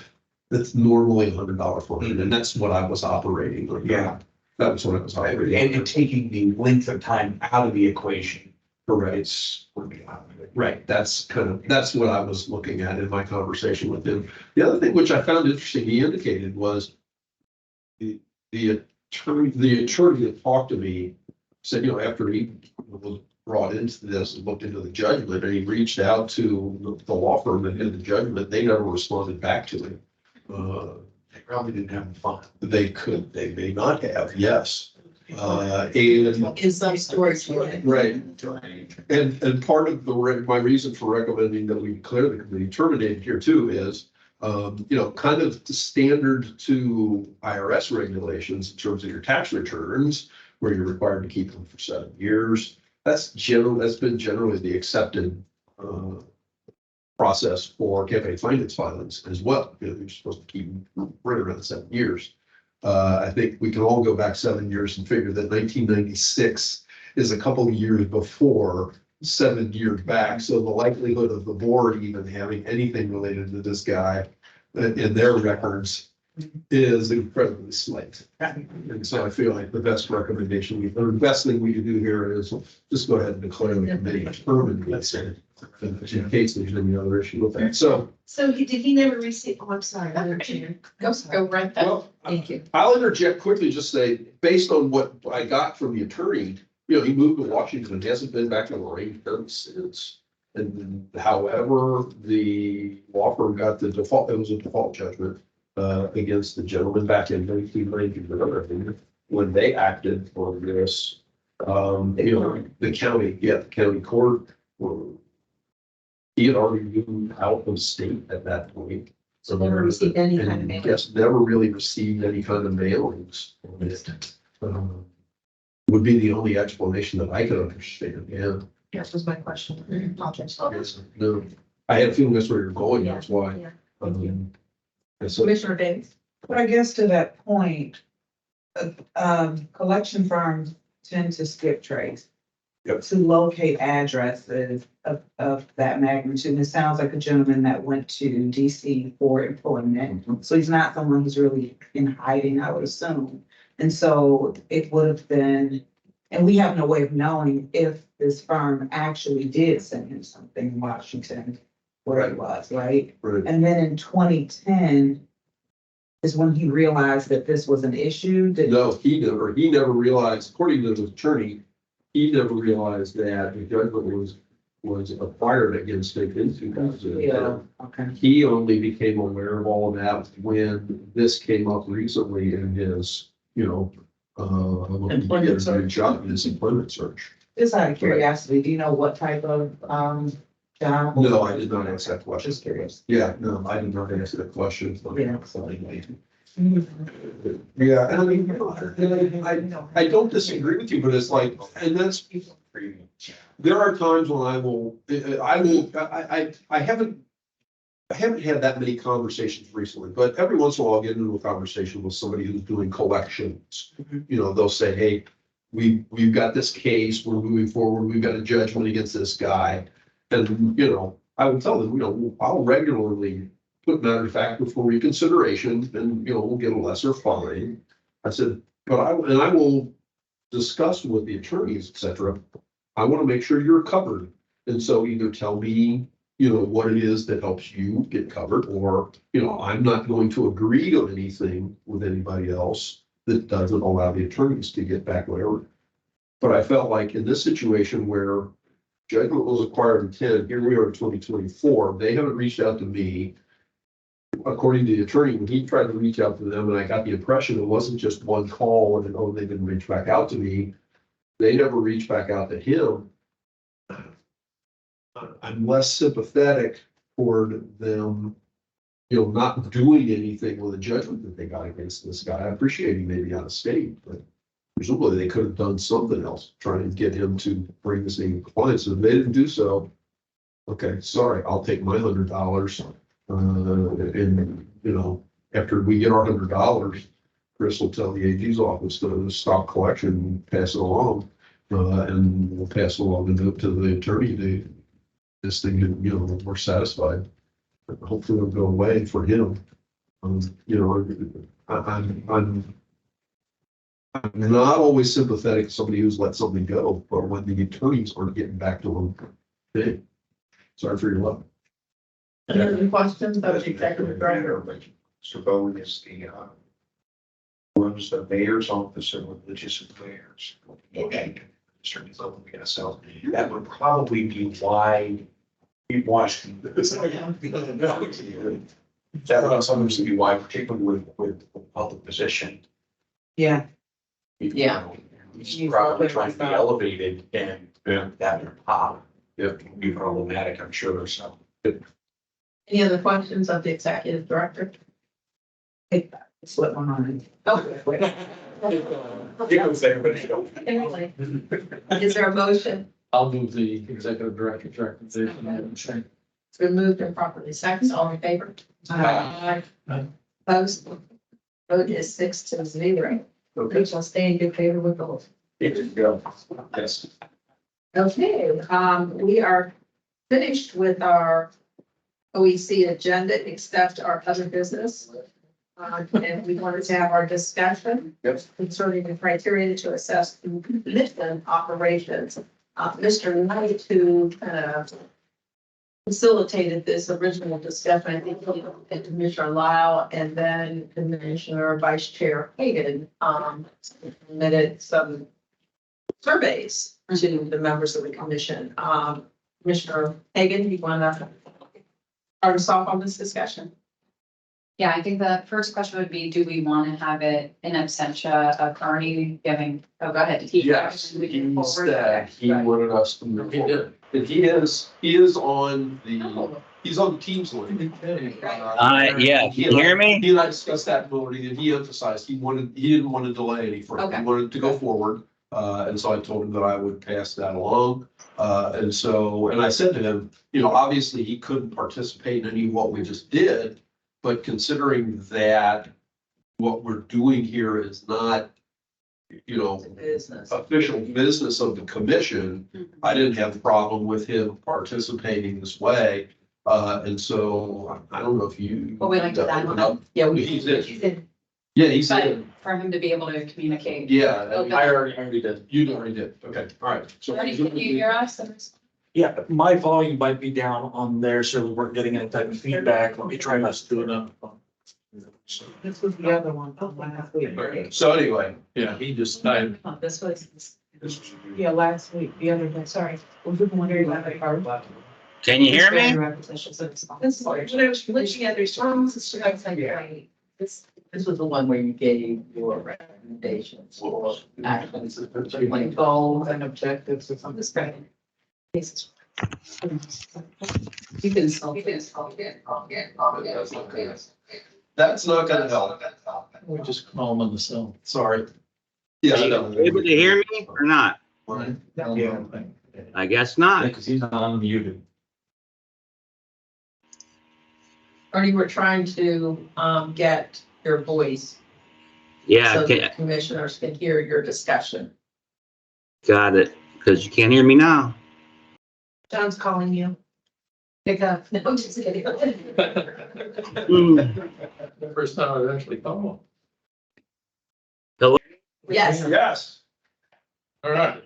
That's normally $100 for it, and that's what I was operating on. Yeah. That was what I was operating. And taking the length of time out of the equation, Correct. it's. Right, that's what I was looking at in my conversation with him. The other thing which I found interesting, he indicated was the attorney that talked to me said, after he was brought into this and looked into the judgment, and he reached out to the law firm that had the judgment, they never responded back to him. They probably didn't have fun. They may not have, yes. And In some stories. right. And part of my reason for recommending that we declare the committee terminated here too is, kind of the standard to IRS regulations in terms of your tax returns, where you're required to keep them for 7 years. That's been generally the accepted process for campaign finance filings as well. You're supposed to keep them right around 7 years. I think we can all go back 7 years and figure that 1996 is a couple of years before 7 years back. So the likelihood of the board even having anything related to this guy in their records is incredibly slight. And so I feel like the best recommendation, or the best thing we can do here is just go ahead and declare the committee terminated. In case there's any other issue with that. So Did he never receive, oh, I'm sorry. Madam Chair. Go right there. well, Thank you. I'll interject quickly, just say, based on what I got from the attorney, he moved to Washington, hasn't been back to Lorraine since. And however, the law firm got the default, it was a default judgment against the gentleman back in 1990, when they acted on this. The county court, he had already moved out of state at that point. So never received any kind of And mail. yes, never really received any kind of mailings on it. Would be the only explanation that I could understand, yeah. That was my question. Apologize. Yes, no, I had a feeling that's where you're going, that's why. Yeah. And so, Commissioner Davis? But I guess to that point, collection firms tend to skip trace. Yep. To locate addresses of that magnitude. And it sounds like a gentleman that went to DC for employment. So he's not someone who's really in hiding, I would assume. And so it would have been, and we have no way of knowing if this firm actually did send him something in Washington, where it was, right? right. And then in 2010 is when he realized that this was an issue. No, he never realized, according to the attorney, he never realized that the judgment was acquired against him in 2010. Yeah, okay. He only became aware of all of that when this came up recently in his, Employment search. job, his employment search. Just out of curiosity, do you know what type of, job? No, I did not ask that question. Just curious. Yeah, no, I did not answer that question. Yeah. Yeah, and I mean, I don't disagree with you, but it's like, and that's, there are times when I haven't had that many conversations recently, but every once in a while I'll get into a conversation with somebody who's doing collections. They'll say, hey, we've got this case, we're moving forward, we've got a judgment against this guy. And, I would tell them, I'll regularly put matter of fact before reconsideration and, we'll get a lesser fine. I said, but I will discuss with the attorneys, et cetera. I want to make sure you're covered. And so either tell me, what it is that helps you get covered, or, I'm not going to agree to anything with anybody else that doesn't allow the attorneys to get back whatever. But I felt like in this situation where judgment was acquired in 10, here we are in 2024, they haven't reached out to me. According to the attorney, when he tried to reach out to them, and I got the impression it wasn't just one call and they didn't reach back out to me. They never reached back out to him. I'm less sympathetic toward them not doing anything with a judgment that they got against this guy. I appreciate he may be out of state, but presumably they could have done something else, trying to get him to bring this in compliance. If they didn't do so, okay, sorry, I'll take my $100. And, after we get our $100, Chris will tell the AG's office to stop collection and pass it along. And we'll pass along a note to the attorney, this thing, we're satisfied. Hopefully it'll go away for him. I'm not always sympathetic to somebody who's let something go, but when the attorneys aren't getting back to them, hey, sorry for your luck. Any other questions of the executive director? Mr. Bowen is the, runs the mayor's office and religious affairs. So that would probably be why we watched. That would sometimes be why, particularly with public position. Yeah. Yeah. He's probably trying to be elevated and that would pop. It can be problematic, I'm sure, so. Any other questions of the executive director? Slip my mind. Okay. Yeah, I was there, but I don't. Apparently. Is there a motion? I'll move the executive director's recommendation, Madam Chair. It's been moved and properly second. All in favor? Aye. Opposed? Vote is 6-0. Okay. We shall stay in good favor with both. There you go. Yes. Okay, we are finished with our OEC agenda, except our other business. And we wanted to have our discussion concerning the criteria to assess mission operations. Mr. Knight, who facilitated this original discussion, I think he and Commissioner Lyle, and then Commissioner Vice Chair Hagan submitted some surveys to the members of the commission. Commissioner Hagan, you want to start us off on this discussion? Yeah, I think the first question would be, do we want to have it in absentia of Ernie giving, oh, go ahead. Yes, We he can forward said that. he wanted us to move forward. And he is on the Teams link. Yeah, can you hear me? He and I discussed that morning, and he emphasized he didn't want to delay any further. Okay. He wanted to go forward. And so I told him that I would pass that along. And I said to him, obviously he couldn't participate in any of what we just did, but considering that what we're doing here is not, Business. official business of the commission, I didn't have a problem with him participating this way. And so I don't know if you. Well, we like to that. Yeah, He's in. He's in, Yeah, he's but in. for him to be able to communicate. Yeah, Okay. I already did. you already did. Okay, all right. So Ernie, can you hear us? Yeah, my volume might be down on there, so we weren't getting any type of feedback. Let me try not to do it on. This was the other one from last week. Okay, so anyway, Yeah, he just, This was. Yeah, last week, the other day, sorry. Was it wondering about the card? Can you hear me? This is when I was looking at the responses, I was like, wait, This was the one where you gave your recommendations for actions, like goals and objectives or something. this guy. You can solve it. that's not gonna help. we just call him on the cell. Sorry. Are Yeah. you able to hear me or not? Yeah. I guess not. Because he's unmuted. Ernie, we're trying to get your voice Yeah, so the okay, commissioners can hear your discussion. got it. Because you can't hear me now. John's calling you. Pick up. No, I'm just kidding. Hmm. The first time I've actually called Yes, Yes. him. All right.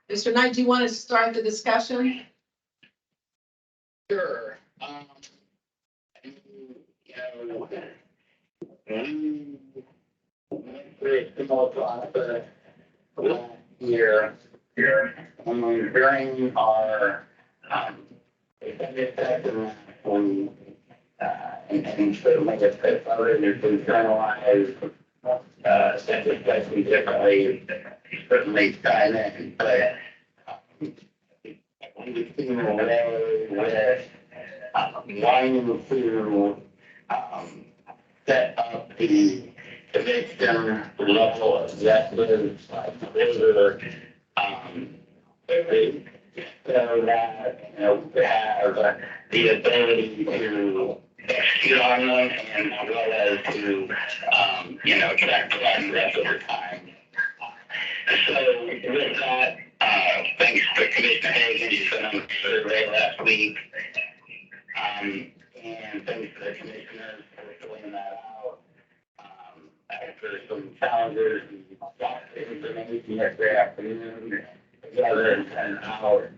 Mr. Knight, do you want to start the discussion? Sure. During our, and certainly if it's already internalized, especially differently, certainly trying to, but we've seen a way with wanting to set up the conviction level objectives, order, so that, you know, we have the ability to execute on them and as well as to, you know, track progress over time. So with that, thanks to Commissioner Hagan, you sent on the survey last week. And thanks to the commissioners for filling that out. After some challenges, we got the information yesterday afternoon together in 10 hours.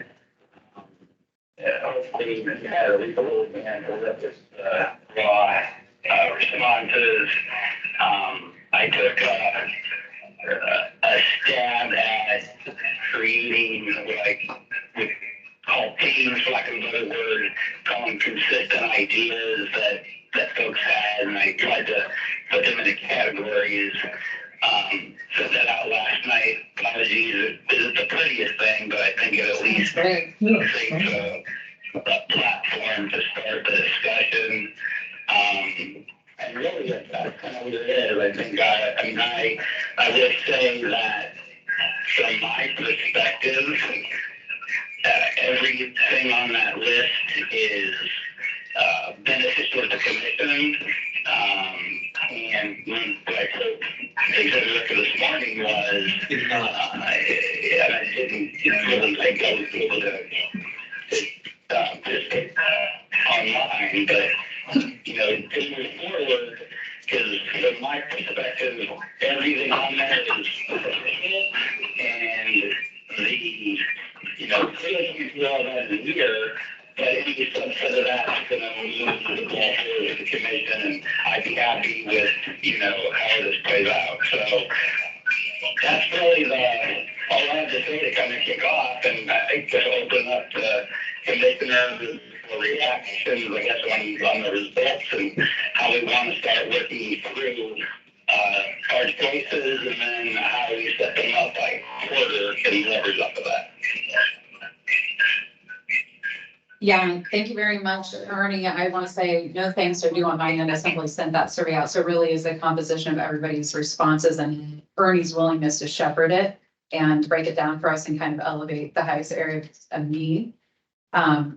Hopefully, we had at least a little bit to let this raw responses. I took a stab at creating what I would call themes, for lack of a better word, calling consistent ideas that folks had, and I tried to put them into categories. Sent that out last night. Apologies, it isn't the prettiest thing, but I think it at least takes a platform to start the discussion. And really, that's kind of what it is. I think I would say that from my perspective, everything on that list is beneficial to the commission. And what I told the executive this morning was, and I didn't really think I was able to just online, but, you know, to move forward, because from my perspective, everything on there is sufficient, and the, you know, clearly we all that in here, but any subset of that is going to move the ball forward with the commission, and I'd be happy with, you know, how this plays out. So that's really all I have to say to kind of kick off, and I think to open up the commissioners for reactions, I guess, on the results and how we want to start working through our choices, and then how we set them up by quarter and leverage off of that. Yeah, thank you very much, Ernie. I want to say no thanks to you on my end. I simply sent that survey out. So it really is a composition of everybody's responses and Ernie's willingness to shepherd it and break it down for us and kind of elevate the highest areas of need. I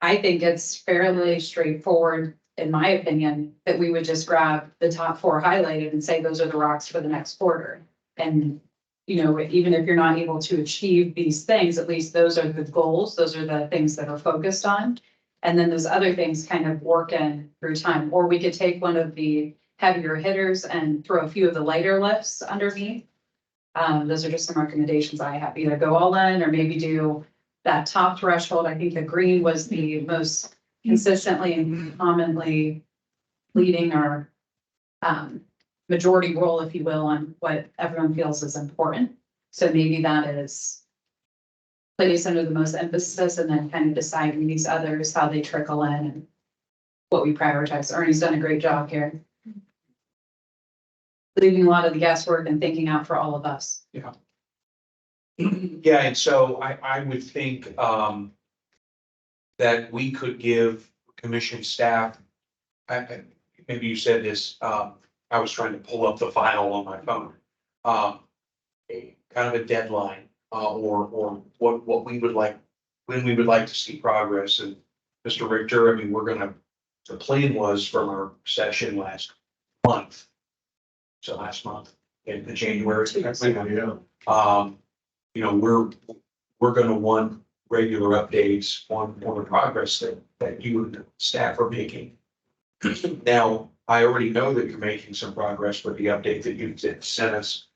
think it's fairly straightforward, in my opinion, that we would just grab the top 4 highlighted and say those are the rocks for the next quarter. And, you know, even if you're not able to achieve these things, at least those are the goals. Those are the things that are focused on. And then those other things kind of work in through time. Or we could take one of the heavier hitters and throw a few of the lighter lifts underneath. Those are just some recommendations I have. Either go all in or maybe do that top threshold. I think the green was the most consistently and commonly leading our majority role, if you will, on what everyone feels is important. So maybe that is placed under the most emphasis, and then kind of deciding these others, how they trickle in and what we prioritize. Ernie's done a great job here, leaving a lot of the guesswork and thinking out for all of us. Yeah. Yeah, and so I would think that we could give commission staff, maybe you said this, I was trying to pull up the file on my phone. A kind of a deadline, or what we would like, when we would like to see progress. And Mr. Richter, I mean, the plan was from our session last month. So last month in the January. You know, we're gonna want regular updates on the progress that you and staff are making. Now, I already know that you're making some progress with the update that you sent us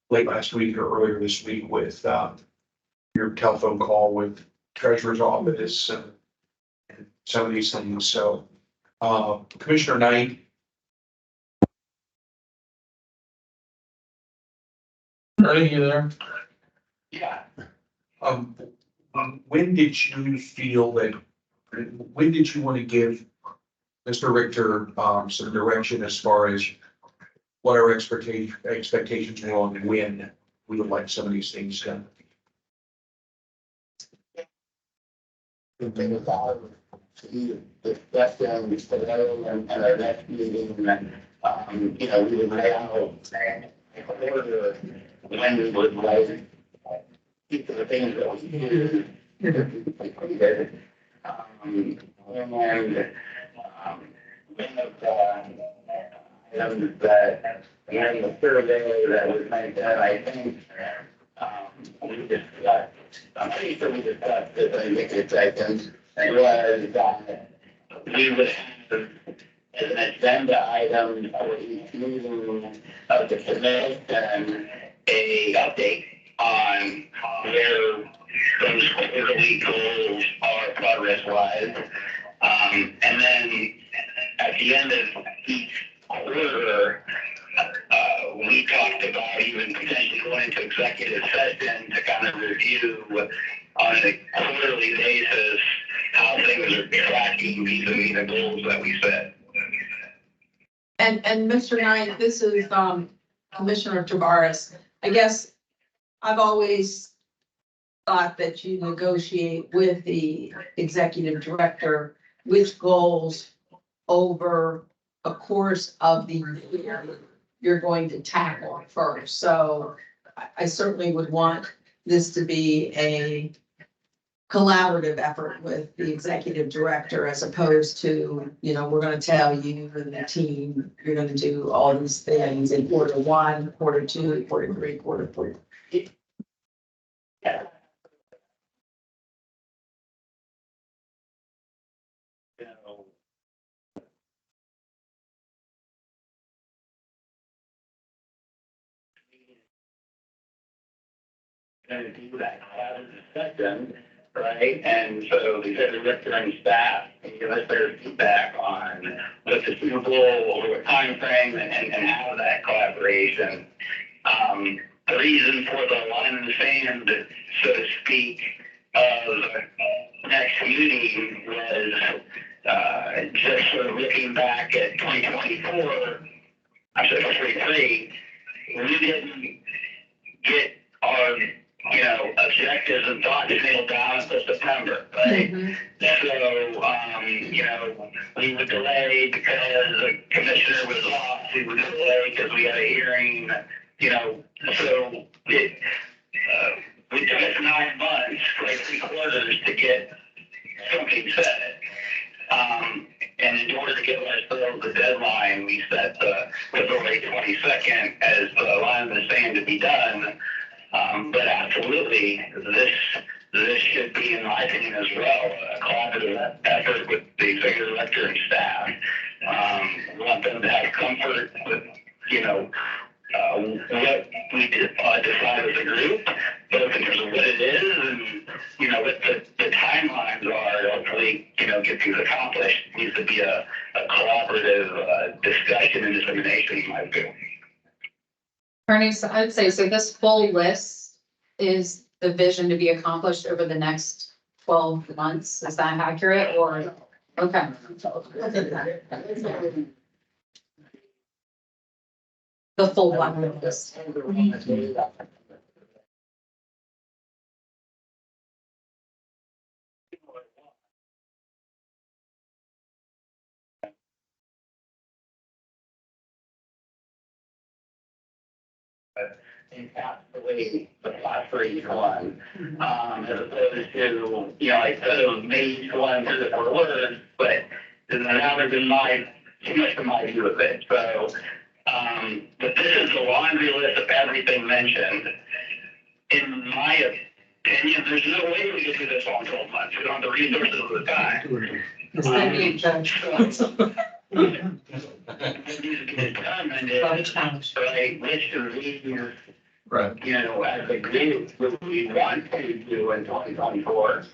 late last week or earlier this week with your telephone call with Treasurer's Office and some of these things. So Commissioner Knight. Ernie, you there? Yeah. When did you feel that, when did you want to give Mr. Richter some direction as far as what our expectations were on when we would like some of these things done? to discuss them today and at our next meeting, you know, we would lay out order when we would like each of the things that we do to be completed. And one of the items that in the survey that was made that I think we discussed, I'm pretty sure we discussed this, I think it's items, was that we would have as an agenda item for each meeting of the commission, a update on where those quarterly goals are progress-wise. And then at the end of each quarter, we talked about even potentially going into executive session to kind of review on a quarterly basis how things are tracking vis-a-vis the goals that we set. And Mr. Knight, this is, Commissioner Tavares. I guess I've always thought that you negotiate with the executive director which goals over a course of the year you're going to tackle first. So I certainly would want this to be a collaborative effort with the executive director as opposed to, you know, we're gonna tell you and the team, you're gonna do all these things in quarter one, quarter two, quarter three, quarter four. Going to do that collaborative discussion, right? And so the executive director and staff can give us their feedback on what's achievable over what time frame and how that collaboration. The reason for the line in the sand, so to speak, of next meeting was just sort of looking back at 2024, I'm sorry, 2023, we didn't get our objectives and thoughts nailed down until September, right? So, we would delay because the commissioner was off, we would delay because we had a hearing, so we took us 9 months, like 3 quarters to get something set. And in order to give ourselves the deadline, we set February 22nd as the line in the sand to be done. But absolutely, this should be, in my opinion, as well, a collaborative effort with the executive director and staff. We want them to have comfort with, what we decide as a group, both in terms of what it is and, what the timelines are, hopefully, get things accomplished. It needs to be a collaborative discussion and dissemination, in my view. Bernie, so I'd say, so this full list is the vision to be accomplished over the next 12 months. Is that accurate or? Okay. The full one list. Encapsulate the plot for each one, as opposed to, like those made each one to the 4 words, but now there's been too much of my view of it. So, but this is the laundry list of everything mentioned. In my opinion, there's no way we could do this all in 12 months. We don't have the resources or the time. Right, which of these, as a group, we want to do in 2024,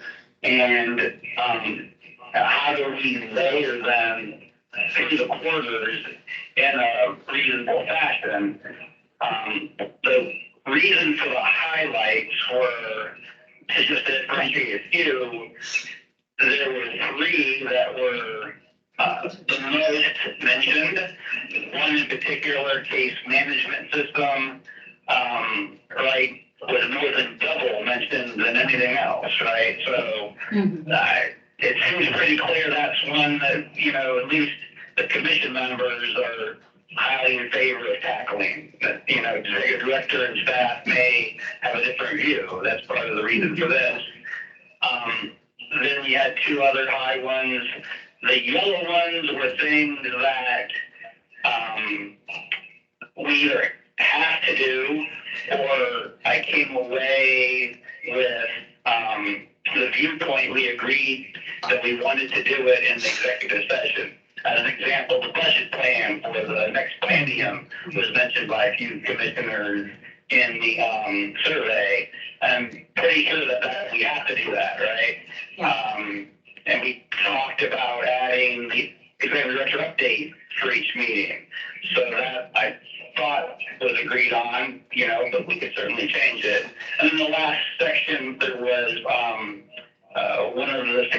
and how do we layer them through the quarters in a reasonable fashion? The reason for the highlights were to just differentiate a few. There were 3 that were the most mentioned. One in particular, case management system, was more than double mentioned than anything else, right? So, it seems pretty clear that's one that, you know, at least the commission members are highly in favor of tackling. But, you know, executive director and staff may have a different view. That's part of the reason for this. Then we had two other high ones. The yellow ones were things that we either have to do, or I came away with the viewpoint we agreed that we wanted to do it in the executive session. As an example, the budget plan for the next planning was mentioned by a few commissioners in the survey. I'm pretty sure that we have to do that, right? And we talked about adding the executive director update for each meeting. So that I thought was agreed on, you know, but we could certainly change it. And then the last section, there was one of the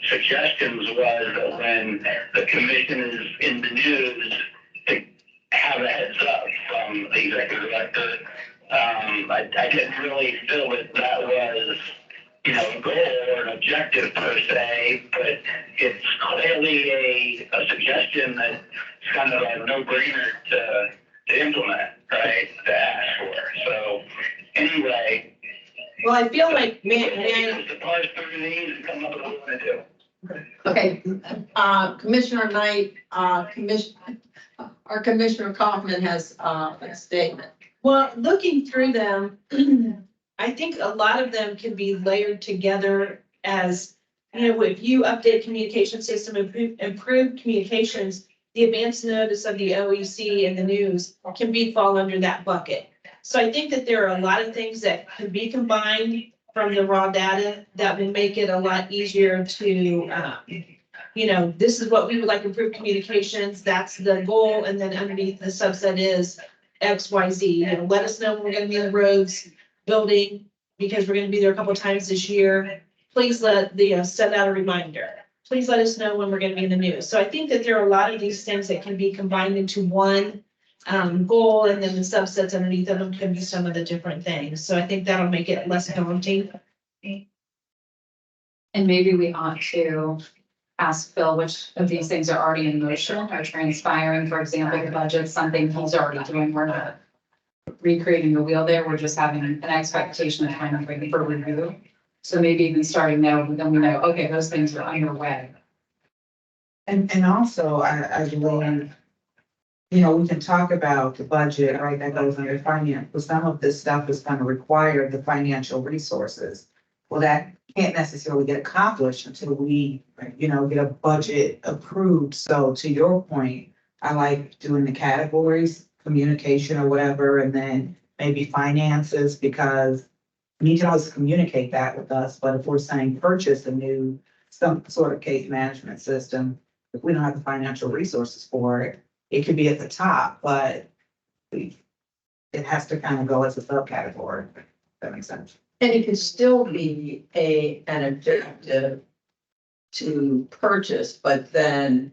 suggestions was that when the commission is in the news, to have a heads up from the executive director. I didn't really feel that was, you know, a goal or an objective per se, but it's clearly a suggestion that's kind of a no-brainer to implement, right, to ask for. So anyway. Well, I feel like, To parse through these and come up with what we want to do. okay, Commissioner Knight, our Commissioner Kaufman has a statement. Well, looking through them, I think a lot of them can be layered together as, you know, if you update communication system, improve communications, the advance notice of the OEC and the news can fall under that bucket. So I think that there are a lot of things that can be combined from the raw data that will make it a lot easier to, you know, this is what we would like to improve communications. That's the goal. And then underneath the subset is XYZ. You know, let us know when we're going to be in the roads building because we're going to be there a couple of times this year. Please let the send out a reminder. Please let us know when we're going to be in the news. So I think that there are a lot of these things that can be combined into one goal, and then the subsets underneath them can be some of the different things. So I think that'll make it less daunting. And maybe we ought to ask Phil which of these things are already in motion or transpiring. For example, the budget, something he's already doing. We're not recreating the wheel there. We're just having an expectation of time frame for review. So maybe even starting now, then we know, okay, those things are underway. And also, I believe, you know, we can talk about the budget, right, that goes under finance, but some of this stuff is gonna require the financial resources. Well, that can't necessarily get accomplished until we, you know, get a budget approved. So to your point, I like doing the categories, communication or whatever, and then maybe finances, because you need to always communicate that with us. But if we're saying purchase some sort of case management system, if we don't have the financial resources for it, it could be at the top, but it has to kind of go as a subcategory. If that makes sense. And it could still be an objective to purchase, but then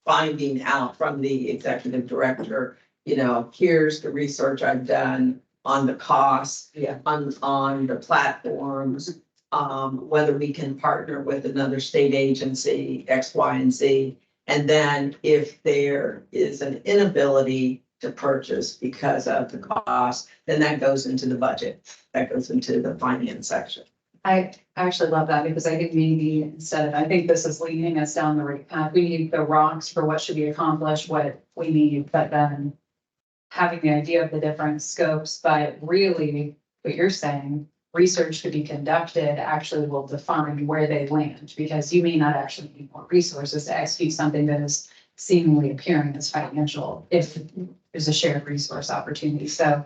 finding out from the executive director, you know, here's the research I've done on the costs, on the platforms, whether we can partner with another state agency, X, Y, and Z. And then if there is an inability to purchase because of the cost, then that goes into the budget. That goes into the finance section. I actually love that because I think maybe instead of, I think this is leading us down the right path. We need the rocks for what should be accomplished, what we need, but then having the idea of the different scopes, but really what you're saying, research to be conducted actually will define where they land, because you may not actually need more resources to execute something that is seemingly appearing as financial if there's a shared resource opportunity. So,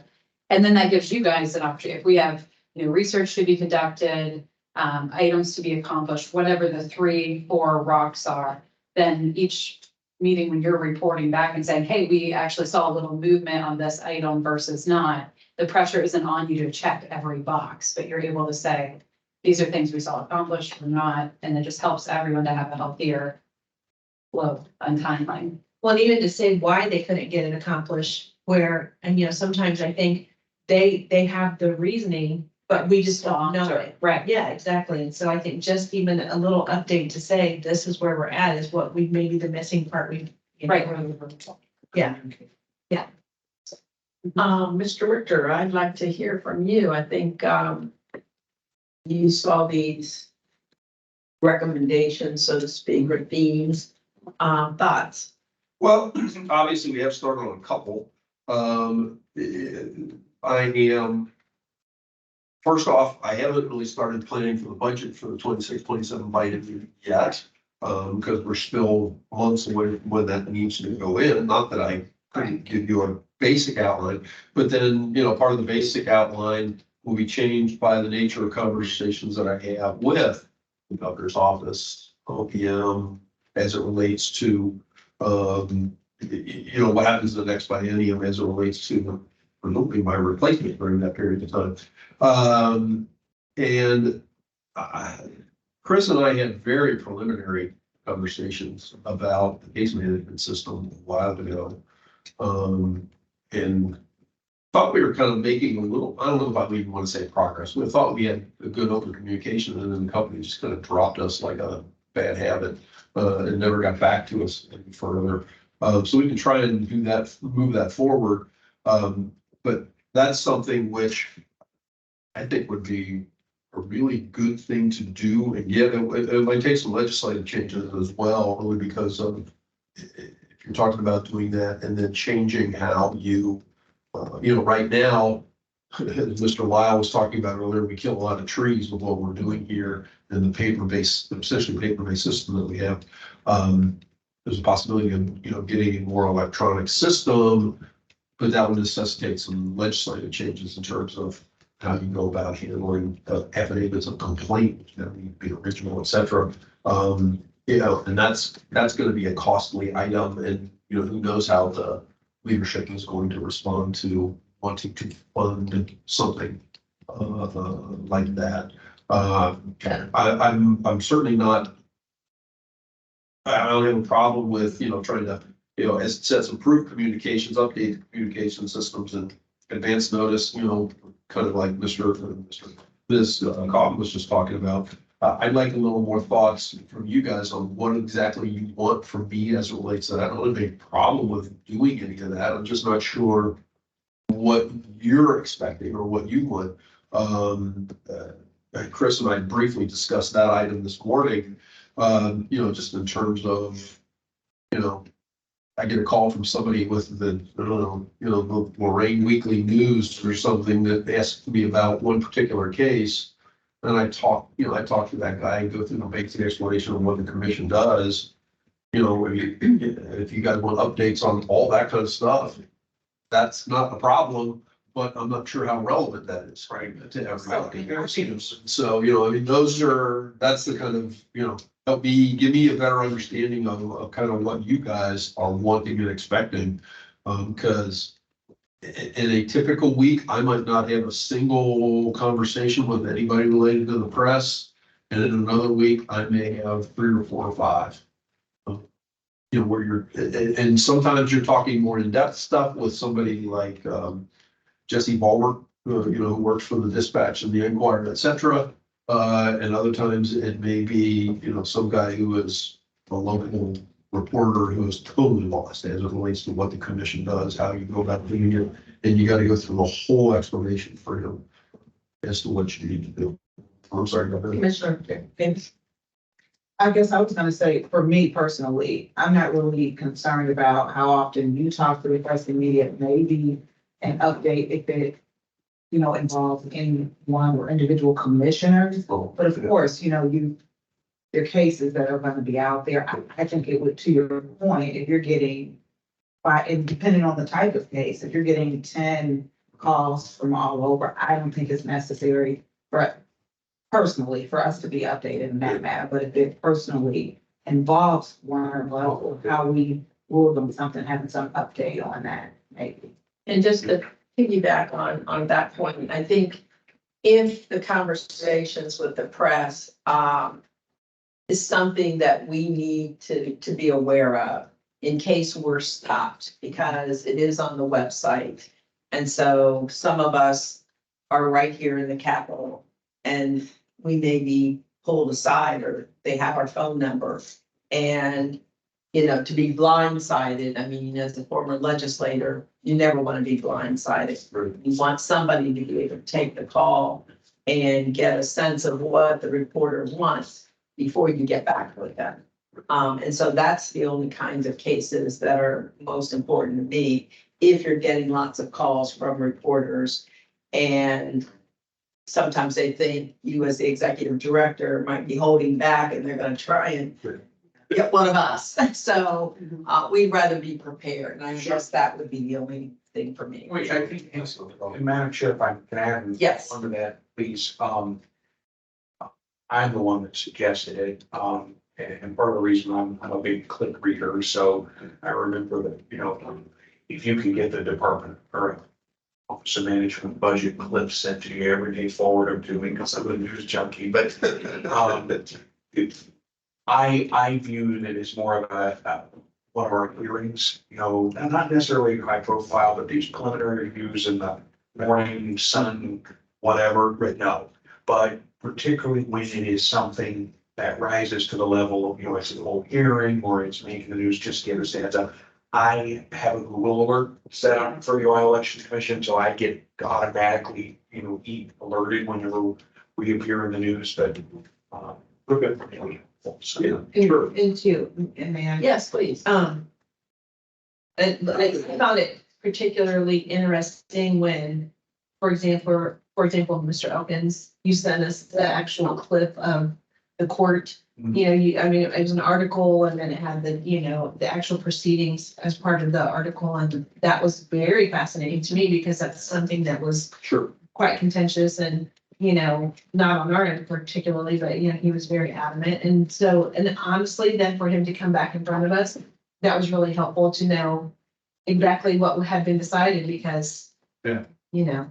and then that gives you guys an opportunity. If we have, you know, research to be conducted, items to be accomplished, whatever the 3-4 rocks are, then each meeting when you're reporting back and saying, hey, we actually saw a little movement on this item versus not, the pressure isn't on you to check every box, but you're able to say, these are things we saw accomplished or not, and it just helps everyone to have a healthier flow and timeline. Well, and even to say why they couldn't get it accomplished, where, and you know, sometimes I think they have the reasoning, but we just don't know it. Right. Yeah, exactly. And so I think just even a little update to say, this is where we're at is what we, maybe the missing part we. Right. Yeah. Mr. Richter, I'd like to hear from you. I think, you saw these recommendations, so to speak, or themes, thoughts. Well, obviously, we have started on a couple. I am, first off, I haven't really started planning for the budget for the 26-27 budget yet. Because we're still months away from when that needs to go in. Not that I couldn't give you a basic outline, but then, part of the basic outline will be changed by the nature of conversations that I have with the governor's office, OPM, as it relates to, what happens in the next biennium as it relates to presumably my replacement during that period of time. Chris and I had very preliminary conversations about the case management system a while ago. And thought we were kind of making a little, I don't know if I even want to say progress. We thought we had a good open communication, and then the company just kind of dropped us like a bad habit, and never got back to us any further. So we can try and do that, move that forward. But that's something which I think would be a really good thing to do. And yet it might take some legislative changes as well, only because of, if you're talking about doing that and then changing how you, right now, as Mr. Lyle was talking about earlier, we kill a lot of trees with what we're doing here in the paper-based, essentially paper-based system that we have. There's a possibility of, getting a more electronic system, but that would necessitate some legislative changes in terms of how you go about handling affidavits of complaint, need to be original, et cetera. And that's going to be a costly item, and who knows how the leadership is going to respond to wanting to fund something like that. I'm certainly not. I don't have a problem with trying to as it says, improve communications, update communication systems, and advance notice. Kind of like Mr. Coffin was just talking about. I'd like a little more thoughts from you guys on what exactly you want from me as it relates to that. I don't have any problem with doing any of that. I'm just not sure what you're expecting or what you want. Chris and I briefly discussed that item this morning, just in terms of, I get a call from somebody with the Lorraine Weekly News or something that asks me about one particular case. And I talk to that guy and go through the basic explanation of what the commission does. If you guys want updates on all that kind of stuff, that's not a problem, but I'm not sure how relevant that is, right? To everybody. So, that's the kind of, give me a better understanding of kind of what you guys are wanting and expecting. Because in a typical week, I might not have a single conversation with anybody related to the press. And in another week, I may have 3 or 4 or 5. Where you're, and sometimes you're talking more in-depth stuff with somebody like Jesse Ballmer, who works for the Dispatch and the Enquirer, et cetera. And other times it may be, some guy who is a local reporter who is totally lost as it relates to what the commission does, how you go about doing it, and you got to go through the whole explanation for him as to what you need to do. I'm sorry, go ahead. Commissioner, I guess I was gonna say, for me personally, I'm not really concerned about how often you talk to the press and media, maybe an update if it, involves any one or individual commissioners. But of course, there are cases that are gonna be out there. I think it would, to your point, if you're getting, and depending on the type of case, if you're getting 10 calls from all over, I don't think it's necessary personally for us to be updated in that matter. But if it personally involves one or both, how we rule them something, having some update on that, maybe. and just to piggyback on that point, I think if the conversations with the press, is something that we need to be aware of in case we're stopped, because it is on the website. And so some of us are right here in the Capitol. And we may be pulled aside or they have our phone number. And, you know, to be blindsided, I mean, as a former legislator, you never want to be blindsided. You want somebody to be able to take the call and get a sense of what the reporter wants before you get back with them. And so that's the only kinds of cases that are most important to me. If you're getting lots of calls from reporters and sometimes they think you as the executive director might be holding back and they're gonna try and get one of us. So, we'd rather be prepared. And I guess that would be the only thing for me. Wait, I think, and Madam Chair, if I can add. Yes. Under that, please, I'm the one that suggested it, and part of the reason I'm a big click reader, so I remember that, you know, if you can get the department or Office of Management budget clips sent to you every day, forward them to me, because I'm a news junkie, but, I view it as more of a one of our hearings, you know, and not necessarily high profile, but these preliminary reviews in the morning sun, whatever, no. But particularly when it is something that rises to the level of, you know, it's a whole hearing or it's making the news, just give us a heads up. I have a Google alert set up for the Ohio Election Commission, so I get automatically, you know, alerted whenever we appear in the news, but, we're good. So, yeah, sure. And man. Yes, please. And I found it particularly interesting when, for example, Mr. Elkins, you sent us the actual clip of the court. You know, I mean, it was an article and then it had the, you know, the actual proceedings as part of the article. And that was very fascinating to me because that's something that was Sure. quite contentious and, you know, not on our end particularly, but, you know, he was very adamant. And so, and honestly, then for him to come back in front of us, that was really helpful to know exactly what had been decided because, Yeah. you know,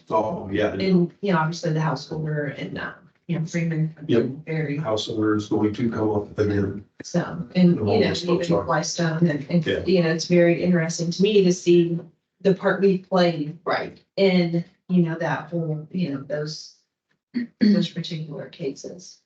Oh, yeah. and, you know, obviously the House order and, you know, Freeman. Yep. Very, House order is going to come up again. so, and, All you know, those folks even are. Blystone and, Yeah. you know, it's very interesting to me to see the part we played Right. in, you know, that whole, you know, those particular cases.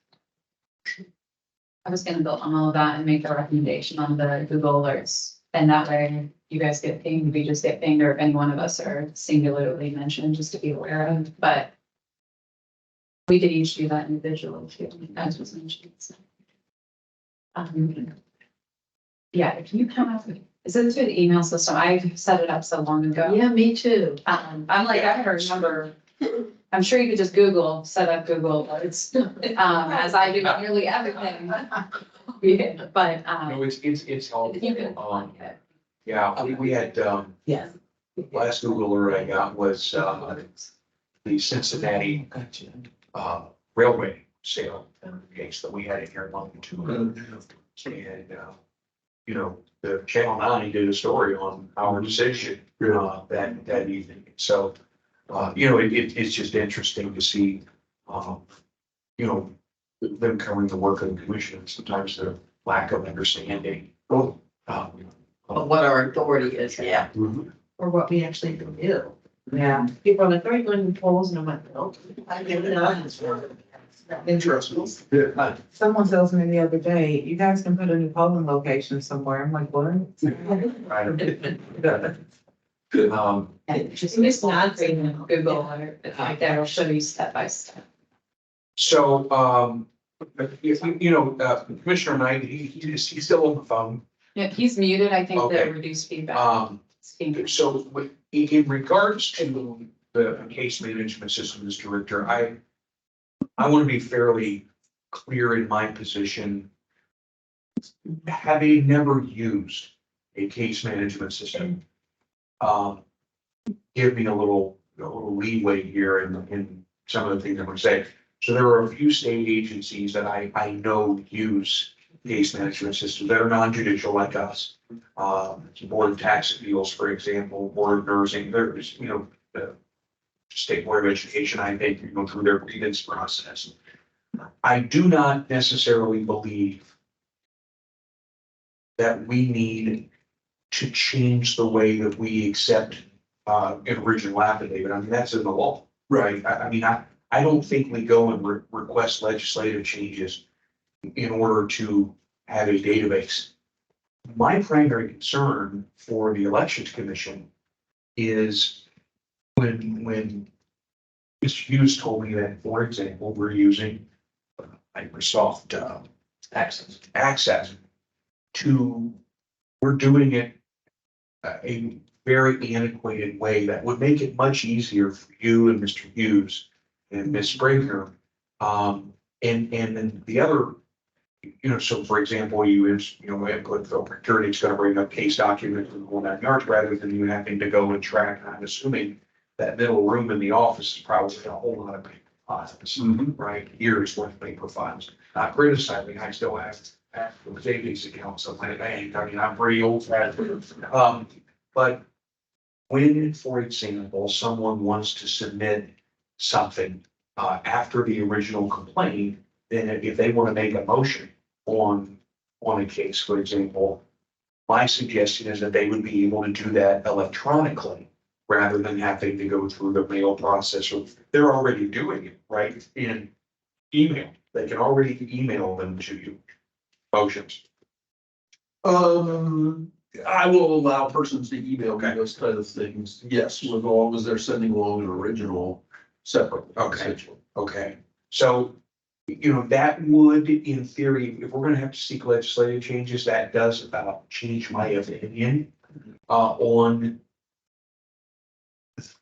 I was gonna build on all of that and make a recommendation on the Google alerts. And that way you guys get pinged, we just get pinged, or if any one of us are singularly mentioned, just to be aware of, but we could each do that individually too, as was mentioned. So. Yeah, if you have, is it through the email system? I set it up so long ago. Yeah, me too. I'm like, I don't remember. I'm sure you could just Google, set up Google alerts, as I do with nearly everything. Yeah, but, No, it's all, if you can find it. yeah, we had, Yes. last Google alert I got was, the Cincinnati, railway sale case that we had in here long too. And, you know, the Channel 9 did a story on our decision, that evening. So, you know, it's just interesting to see, you know, them covering the work of the commission, and sometimes the lack of understanding. Of what our authority is, yeah. Or what we actually can do. Yeah. People are like, are you going to polls? And I'm like, no. I give it up. Interesting. Someone tells me the other day, you guys can put a new polling location somewhere. I'm like, what? And just not saying Google alert, it's like that'll show you step by step. So, if you know, Commissioner Knight, he's still on the phone. Yeah, he's muted, I think, Okay. to reduce feedback. So in regards to the case management system, Mr. Richter, I want to be fairly clear in my position. Having never used a case management system, give me a little leeway here in some of the things I'm going to say. So there are a few state agencies that I know use case management systems that are non-judicial like us. Board of Tax Appeals, for example, Board of Nursing, there's, you know, the State Board of Education, I think, you go through their grievance process. I do not necessarily believe that we need to change the way that we accept an original affidavit. I mean, that's in the law. Right, I mean, I don't think we go and request legislative changes in order to have a database. My primary concern for the elections commission is when Mr. Hughes told me that, for example, we're using Microsoft, Access we're doing it a very antiquated way that would make it much easier for you and Mr. Hughes and Ms. Springer. And then the other, so for example, input filter, it's gonna bring up case documents and all that yards rather than you having to go and track. I'm assuming that middle room in the office is probably a whole lot of paper files, right? Years worth of paper files. Not criticizing, I still have savings accounts on my bank. I mean, I'm pretty old fashioned. But when, for example, someone wants to submit something after the original complaint, then if they want to make a motion on a case, for example, my suggestion is that they would be able to do that electronically rather than having to go through the mail process. Or they're already doing it, right? In email, they can already email them to you. Motions. I will allow persons to email me those kind of things, yes, as long as they're sending along an original separate. Okay, so, that would, in theory, if we're gonna have to seek legislative changes, that does about change my opinion on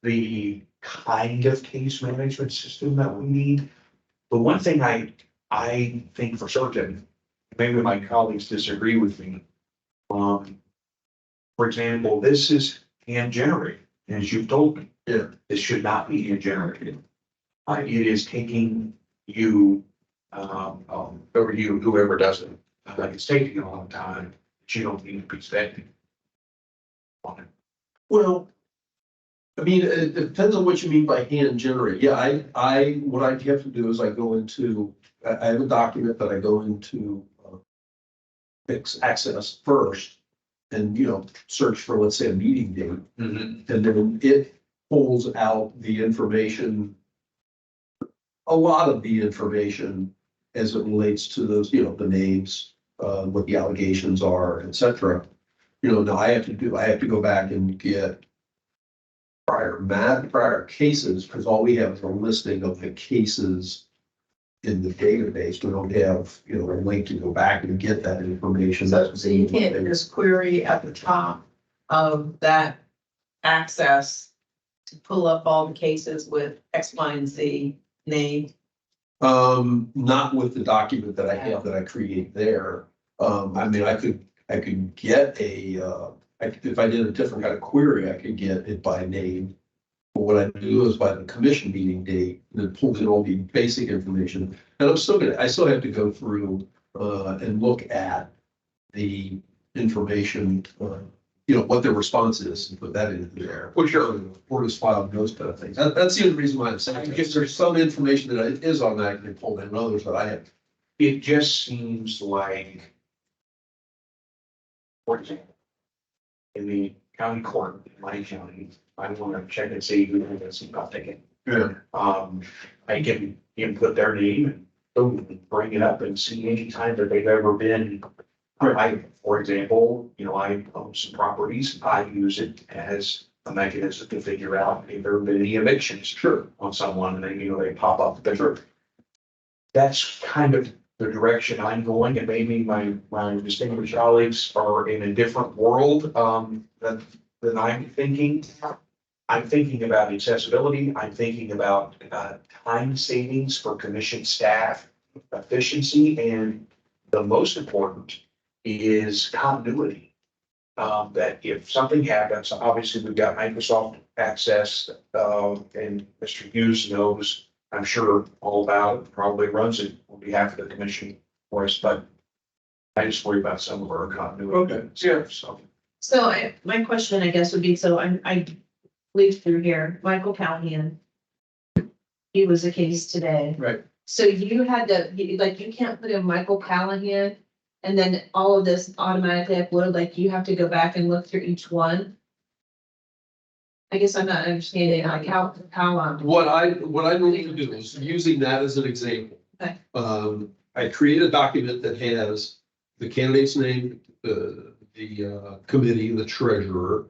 the kind of case management system that we need. The one thing I think for certain, maybe my colleagues disagree with me. For example, this is hand generated, as you've told me. Yeah. This should not be hand generated. It is taking you, over you, whoever does it. It's taking a long time, but you don't need to be spending on it. Well, I mean, it depends on what you mean by hand generate. Yeah, what I have to do is I go into, I have a document that I go into fix access first and, search for, let's say, a meeting date. And then it pulls out the information, a lot of the information as it relates to those, the names, what the allegations are, et cetera. Now I have to go back and get prior cases, because all we have is a listing of the cases in the database. We don't have, a link to go back and get that information. So you can't just query at the top of that access to pull up all the cases with X, Y, and Z name? Not with the document that I have that I create there. I mean, I could get if I did a different kind of query, I could get it by name. But what I do is by the commission meeting date, and it pulls in all the basic information. And I still have to go through and look at the information, what their response is and put that in there. Well, sure. Report is filed, those kind of things. That's the only reason why I'm saying, because there's some information that is automatically pulled in, and others that I have. It just seems like, for example, in the county court, in my county, I want to check and see who has nothing. Yeah. I can input their name and boom, bring it up and see any time that they've ever been. For example, I own some properties. I use it as a mechanism to figure out if there have been any evictions on someone, and then, they pop up the picture. That's kind of the direction I'm going, and maybe my distinguished colleagues are in a different world than I'm thinking. I'm thinking about accessibility. I'm thinking about time savings for commission staff, efficiency, and the most important is continuity. That if something happens, obviously we've got Microsoft Access, and Mr. Hughes knows, I'm sure, all about it, probably runs it on behalf of the commission for us, but I just worry about some of our continuity. Okay. Yeah. So my question, I guess, would be, so I leafed through here, Michael Callahan. He was a case today. Right. So you had to, you can't put in Michael Callahan and then all of this automatically upload, you have to go back and look through each one. I guess I'm not understanding like how, What I normally do is using that as an example. Okay. I create a document that has the candidate's name, the committee, the treasurer,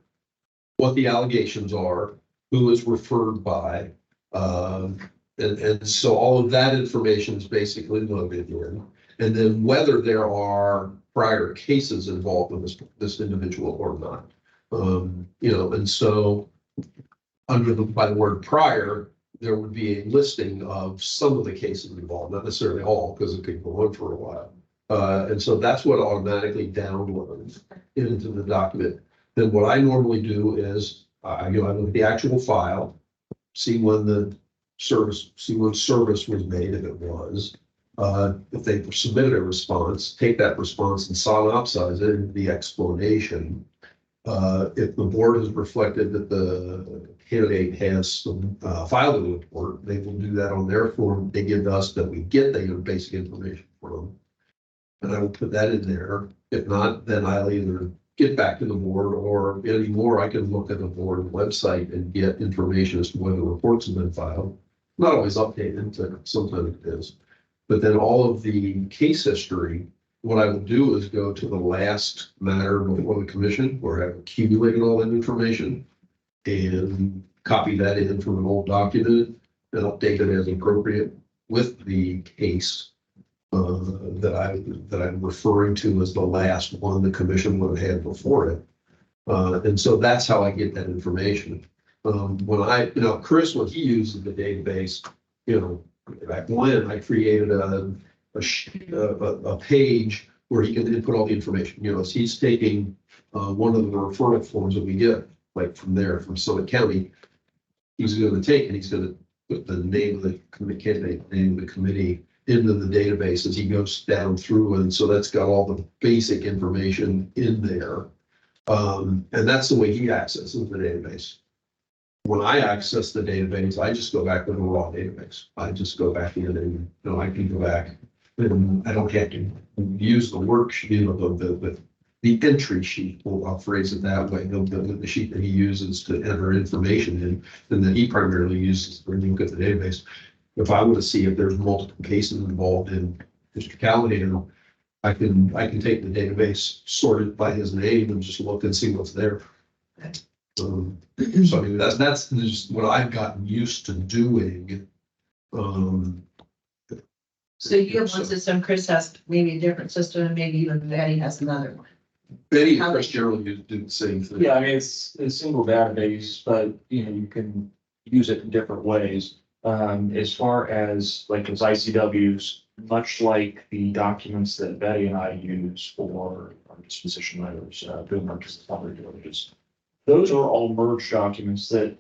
what the allegations are, who is referred by. And so all of that information is basically loaded in. And then whether there are prior cases involved with this individual or not. And so by the word prior, there would be a listing of some of the cases involved, not necessarily all, because it could go on for a while. And so that's what automatically downloads into the document. Then what I normally do is, I look at the actual file, see when service was made, if it was. If they submitted a response, take that response and synopsize it into the explanation. If the board has reflected that the candidate has filed a report, they will do that on their form. They give us that we get the basic information from. And I will put that in there. If not, then I'll either get back to the board, or anymore, I can look at the board website and get information as to whether reports have been filed. Not always updated, but sometimes it is. But then all of the case history, what I will do is go to the last matter before the commission where I've accumulated all that information and copy that in from an old document and update it as appropriate with the case that I'm referring to as the last one the commission would have had before it. And so that's how I get that information. When Chris, when he uses the database, back when I created a page where he can input all the information, as he's taking one of the referral forms that we get, like from Summit County, he's going to take and he's going to put the name of the candidate, name of the committee into the database as he goes down through. And so that's got all the basic information in there. And that's the way he accesses the database. When I access the database, I just go back to the raw database. I just go back in and, I can go back and I don't have to use the worksheet, the entry sheet, I'll phrase it that way, the sheet that he uses to enter information in, and that he primarily uses to look at the database. If I want to see if there's multiple cases involved in Mr. Callahan, I can take the database, sort it by his name, and just look and see what's there. So I mean, that's just what I've gotten used to doing. so you have one system, Chris has maybe a different system, and maybe even Betty has another one. Betty and Chris generally do the same thing. Yeah, I mean, it's a single database, but you can use it in different ways. As far as like those ICWs, much like the documents that Betty and I use for our disposition letters, doing our disciplinary diligence. Those are all merged documents that,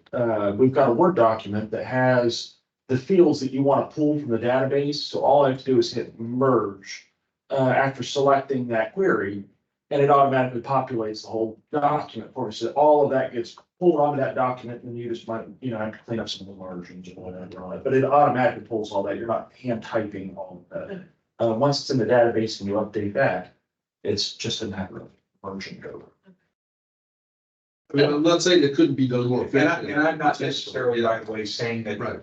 we've got a Word document that has the fields that you want to pull from the database. So all I have to do is hit merge, after selecting that query, and it automatically populates the whole document for me. So all of that gets pulled onto that document, and you just might, have to clean up some of the margins or whatever on it, but it automatically pulls all that. You're not hand typing all of that. Once it's in the database and you update that, it's just a matter of merging it over. I mean, I'm not saying it couldn't be done more And efficiently. I'm not necessarily, by the way, saying that, Right.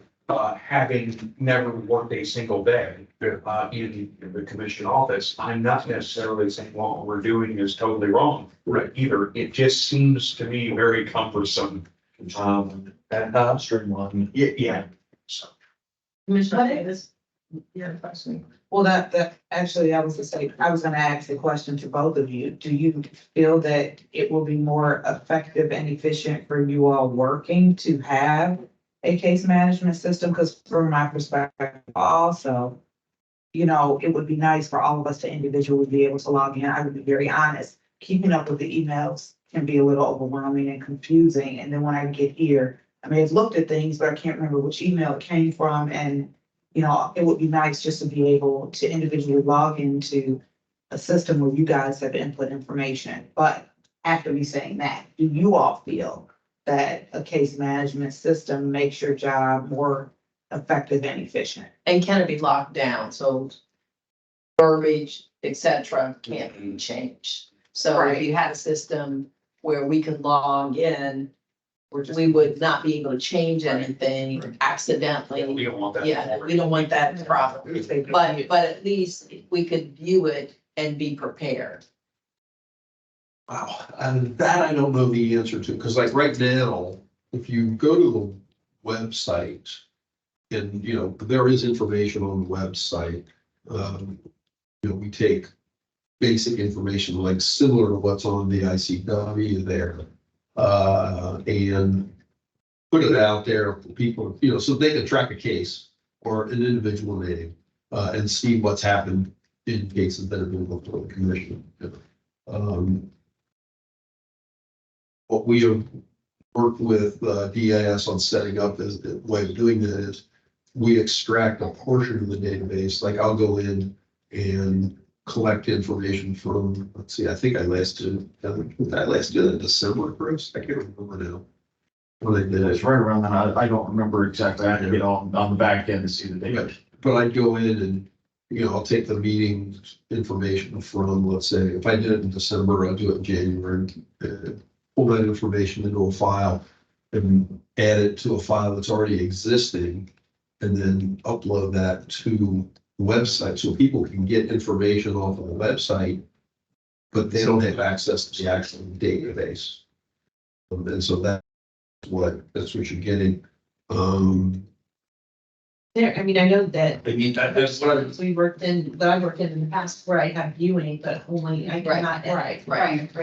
Having never worked a single day, in the commission office, I'm not necessarily saying what we're doing is totally wrong. Right. Either. It just seems to me very cumbersome. And streamline. Yeah. So. Commissioner Davis, you have a question? Well, that actually, I was gonna ask the question to both of you. Do you feel that it will be more effective and efficient for you all working to have a case management system? Because from my perspective also, it would be nice for all of us to individually be able to log in. I would be very honest, keeping up with the emails can be a little overwhelming and confusing. And then when I get here, I may have looked at things, but I can't remember which email it came from. And, it would be nice just to be able to individually log into a system where you guys have input information. But after me saying that, do you all feel that a case management system makes your job more effective and efficient? And can it be locked down? So verbiage, et cetera, can't be changed. So if Right. you had a system where we could log in we would not be able to change anything accidentally. We don't want that. Yeah, we don't want that problem, but at least we could view it and be prepared. Wow, and that I don't know the answer to, because like right now, if you go to the website, and, you know, there is information on the website, we take basic information, like similar to what's on the ICW there, and put it out there for people, so they can track a case or an individual name, and see what's happened in cases that have been before the commission. What we have worked with DIS on setting up is the way of doing that is we extract a portion of the database, like I'll go in and collect information from, let's see, I think I last did it in December, Chris, I can't remember now. When I did It's it, right around that. I don't remember exactly. I had to get on the back end to see the data. but I'd go in and, I'll take the meeting information from, let's say, if I did it in December, I'll do it in January. Pull that information into a file and add it to a file that's already existing, and then upload that to the website so people can get information off of the website, but they don't have access to the actual database. And so that's what you're getting. There, I mean, I know that I mean, that's what I. we worked in, that I worked in the past where I have viewing, but only I cannot. Right.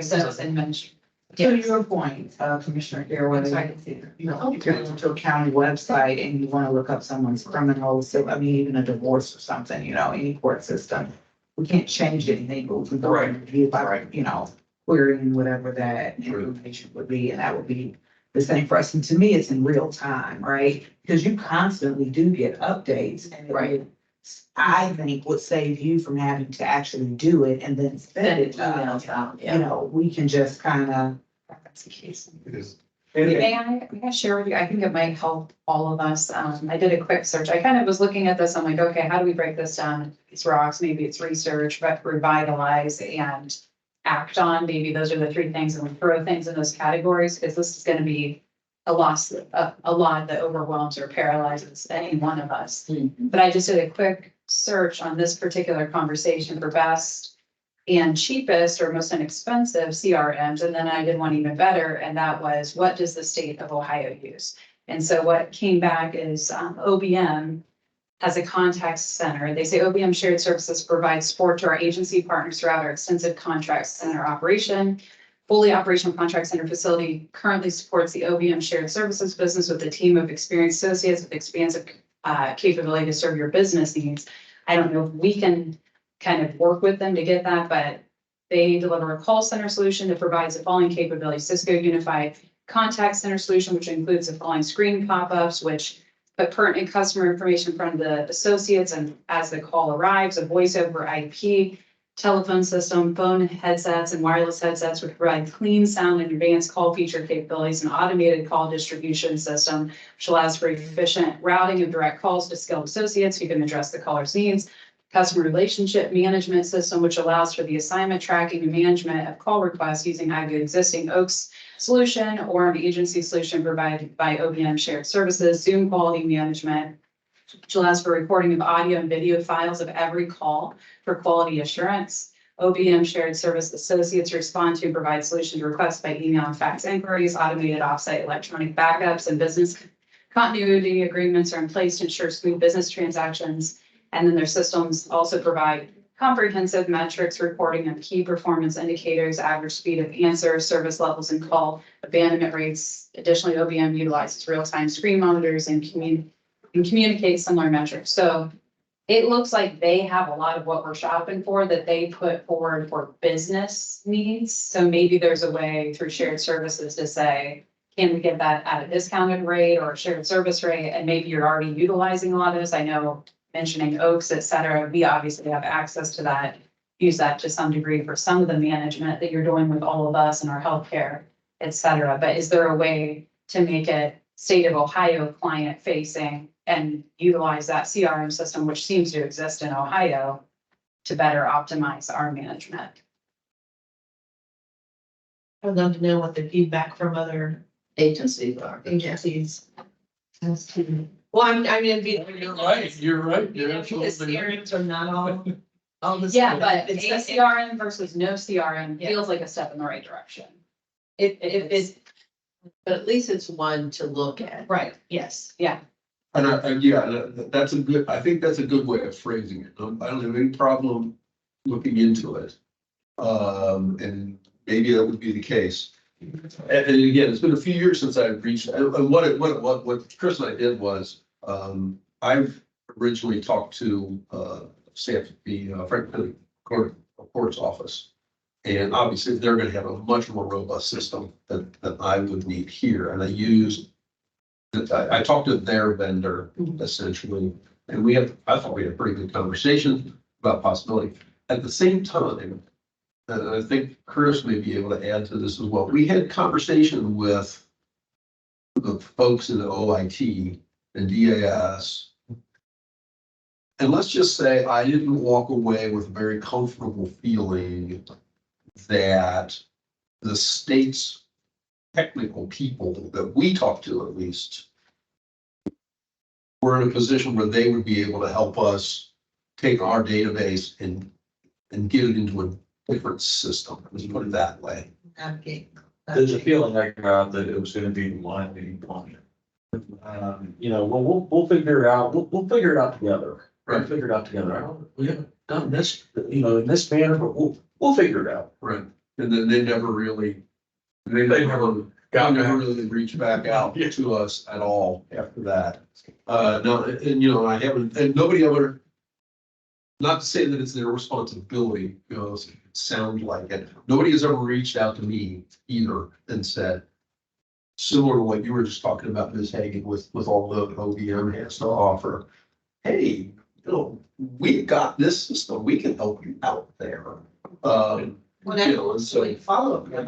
So, and mention. To your point, Commissioner Garwood, you know, if you're going to a county website and you want to look up someone's criminal, so I mean, even a divorce or something, any court system, we can't change anything, but we can go and review by, querying whatever that information would be, and that would be the same for us. And to me, it's in real time, right? Because you constantly do get updates, and it would, I think, would save you from having to actually do it and then send it to us. We can just kind of. May I share with you? I think it might help all of us. I did a quick search. I kind of was looking at this. I'm like, okay, how do we break this down? It's rocks, maybe it's research, but revitalize and act on. Maybe those are the three things, and we throw things in those categories, because this is going to be a lot that overwhelms or paralyzes any one of us. But I just did a quick search on this particular conversation for best and cheapest or most inexpensive CRMs. And then I did one even better, and that was, what does the state of Ohio use? And so what came back is OBM has a contact center. They say OBM Shared Services provides support to our agency partners throughout our extensive contact center operation. Fully operational contact center facility currently supports the OBM Shared Services business with a team of experienced associates with expansive capability to serve your business needs. I don't know if we can kind of work with them to get that, but they deliver a call center solution that provides the following capabilities: Cisco Unified Contact Center solution, which includes the following screen pop-ups, which put pertinent customer information in front of the associates, and as the call arrives, a voice over IP telephone system, phone headsets, and wireless headsets, which provide clean sound and advanced call feature capabilities, and automated call distribution system, which allows for efficient routing of direct calls to skilled associates who can address the caller's needs. Customer relationship management system, which allows for the assignment, tracking, and management of call requests using either existing Oaks solution or an agency solution provided by OBM Shared Services. Zoom quality management, which allows for recording of audio and video files of every call for quality assurance. OBM Shared Service associates respond to and provide solution to requests by email and fax inquiries. Automated offsite electronic backups and business continuity agreements are in place to ensure smooth business transactions. And then their systems also provide comprehensive metrics reporting on key performance indicators, average speed of answer, service levels, and call abandonment rates. Additionally, OBM utilizes real-time screen monitors and communicates similar metrics. So it looks like they have a lot of what we're shopping for that they put forward for business needs. So maybe there's a way through shared services to say, can we get that at a discounted rate or a shared service rate? And maybe you're already utilizing a lot of this. I know, mentioning Oaks, et cetera, we obviously have access to that, use that to some degree for some of the management that you're doing with all of us and our healthcare, et cetera. But is there a way to make it state of Ohio client facing and utilize that CRM system, which seems to exist in Ohio, to better optimize our management? I'd love to know what the feedback from other agencies are. agencies. Well, I mean, it'd be. You're right, you're right, you're The absolutely right. CRMs are not all the. Yeah, but It's a not- CRM versus no CRM Yeah. feels like a step in the right direction. If it's, But at least it's one to look at. right, yes. Yeah, And yeah, that's a good, I think that's a good way of phrasing it. I don't have any problem looking into it. And maybe that would be the case. And again, it's been a few years since I've reached, and what Chris and I did was, I've originally talked to, the Franklin Court's office. And obviously, they're gonna have a much more robust system than I would need here, and I talked to their vendor essentially, and I thought we had a pretty good conversation about possibility. At the same time, and I think Chris may be able to add to this as well, we had conversation with the folks in the OIT and DAS. And let's just say I didn't walk away with a very comfortable feeling that the state's technical people that we talk to at least were in a position where they would be able to help us take our database and get it into a different system, let's put it that way. Navigate. There's a feeling I got that it was gonna be one meeting plan. You know, we'll figure it out, we'll figure it out together. We'll Right. figure it out together. We haven't done this, in this manner, but we'll figure it out. Right. And then they never really, they never really reached back out to us at all after that. No, and I haven't, and nobody ever, not to say that it's their responsibility, it sounds like it. Nobody has ever reached out to me either and said, similar to what you were just talking about, Ms. Hagan, with all the OVM has to offer. Hey, we've got this system, we can help you out there. Whatever, so we follow up, but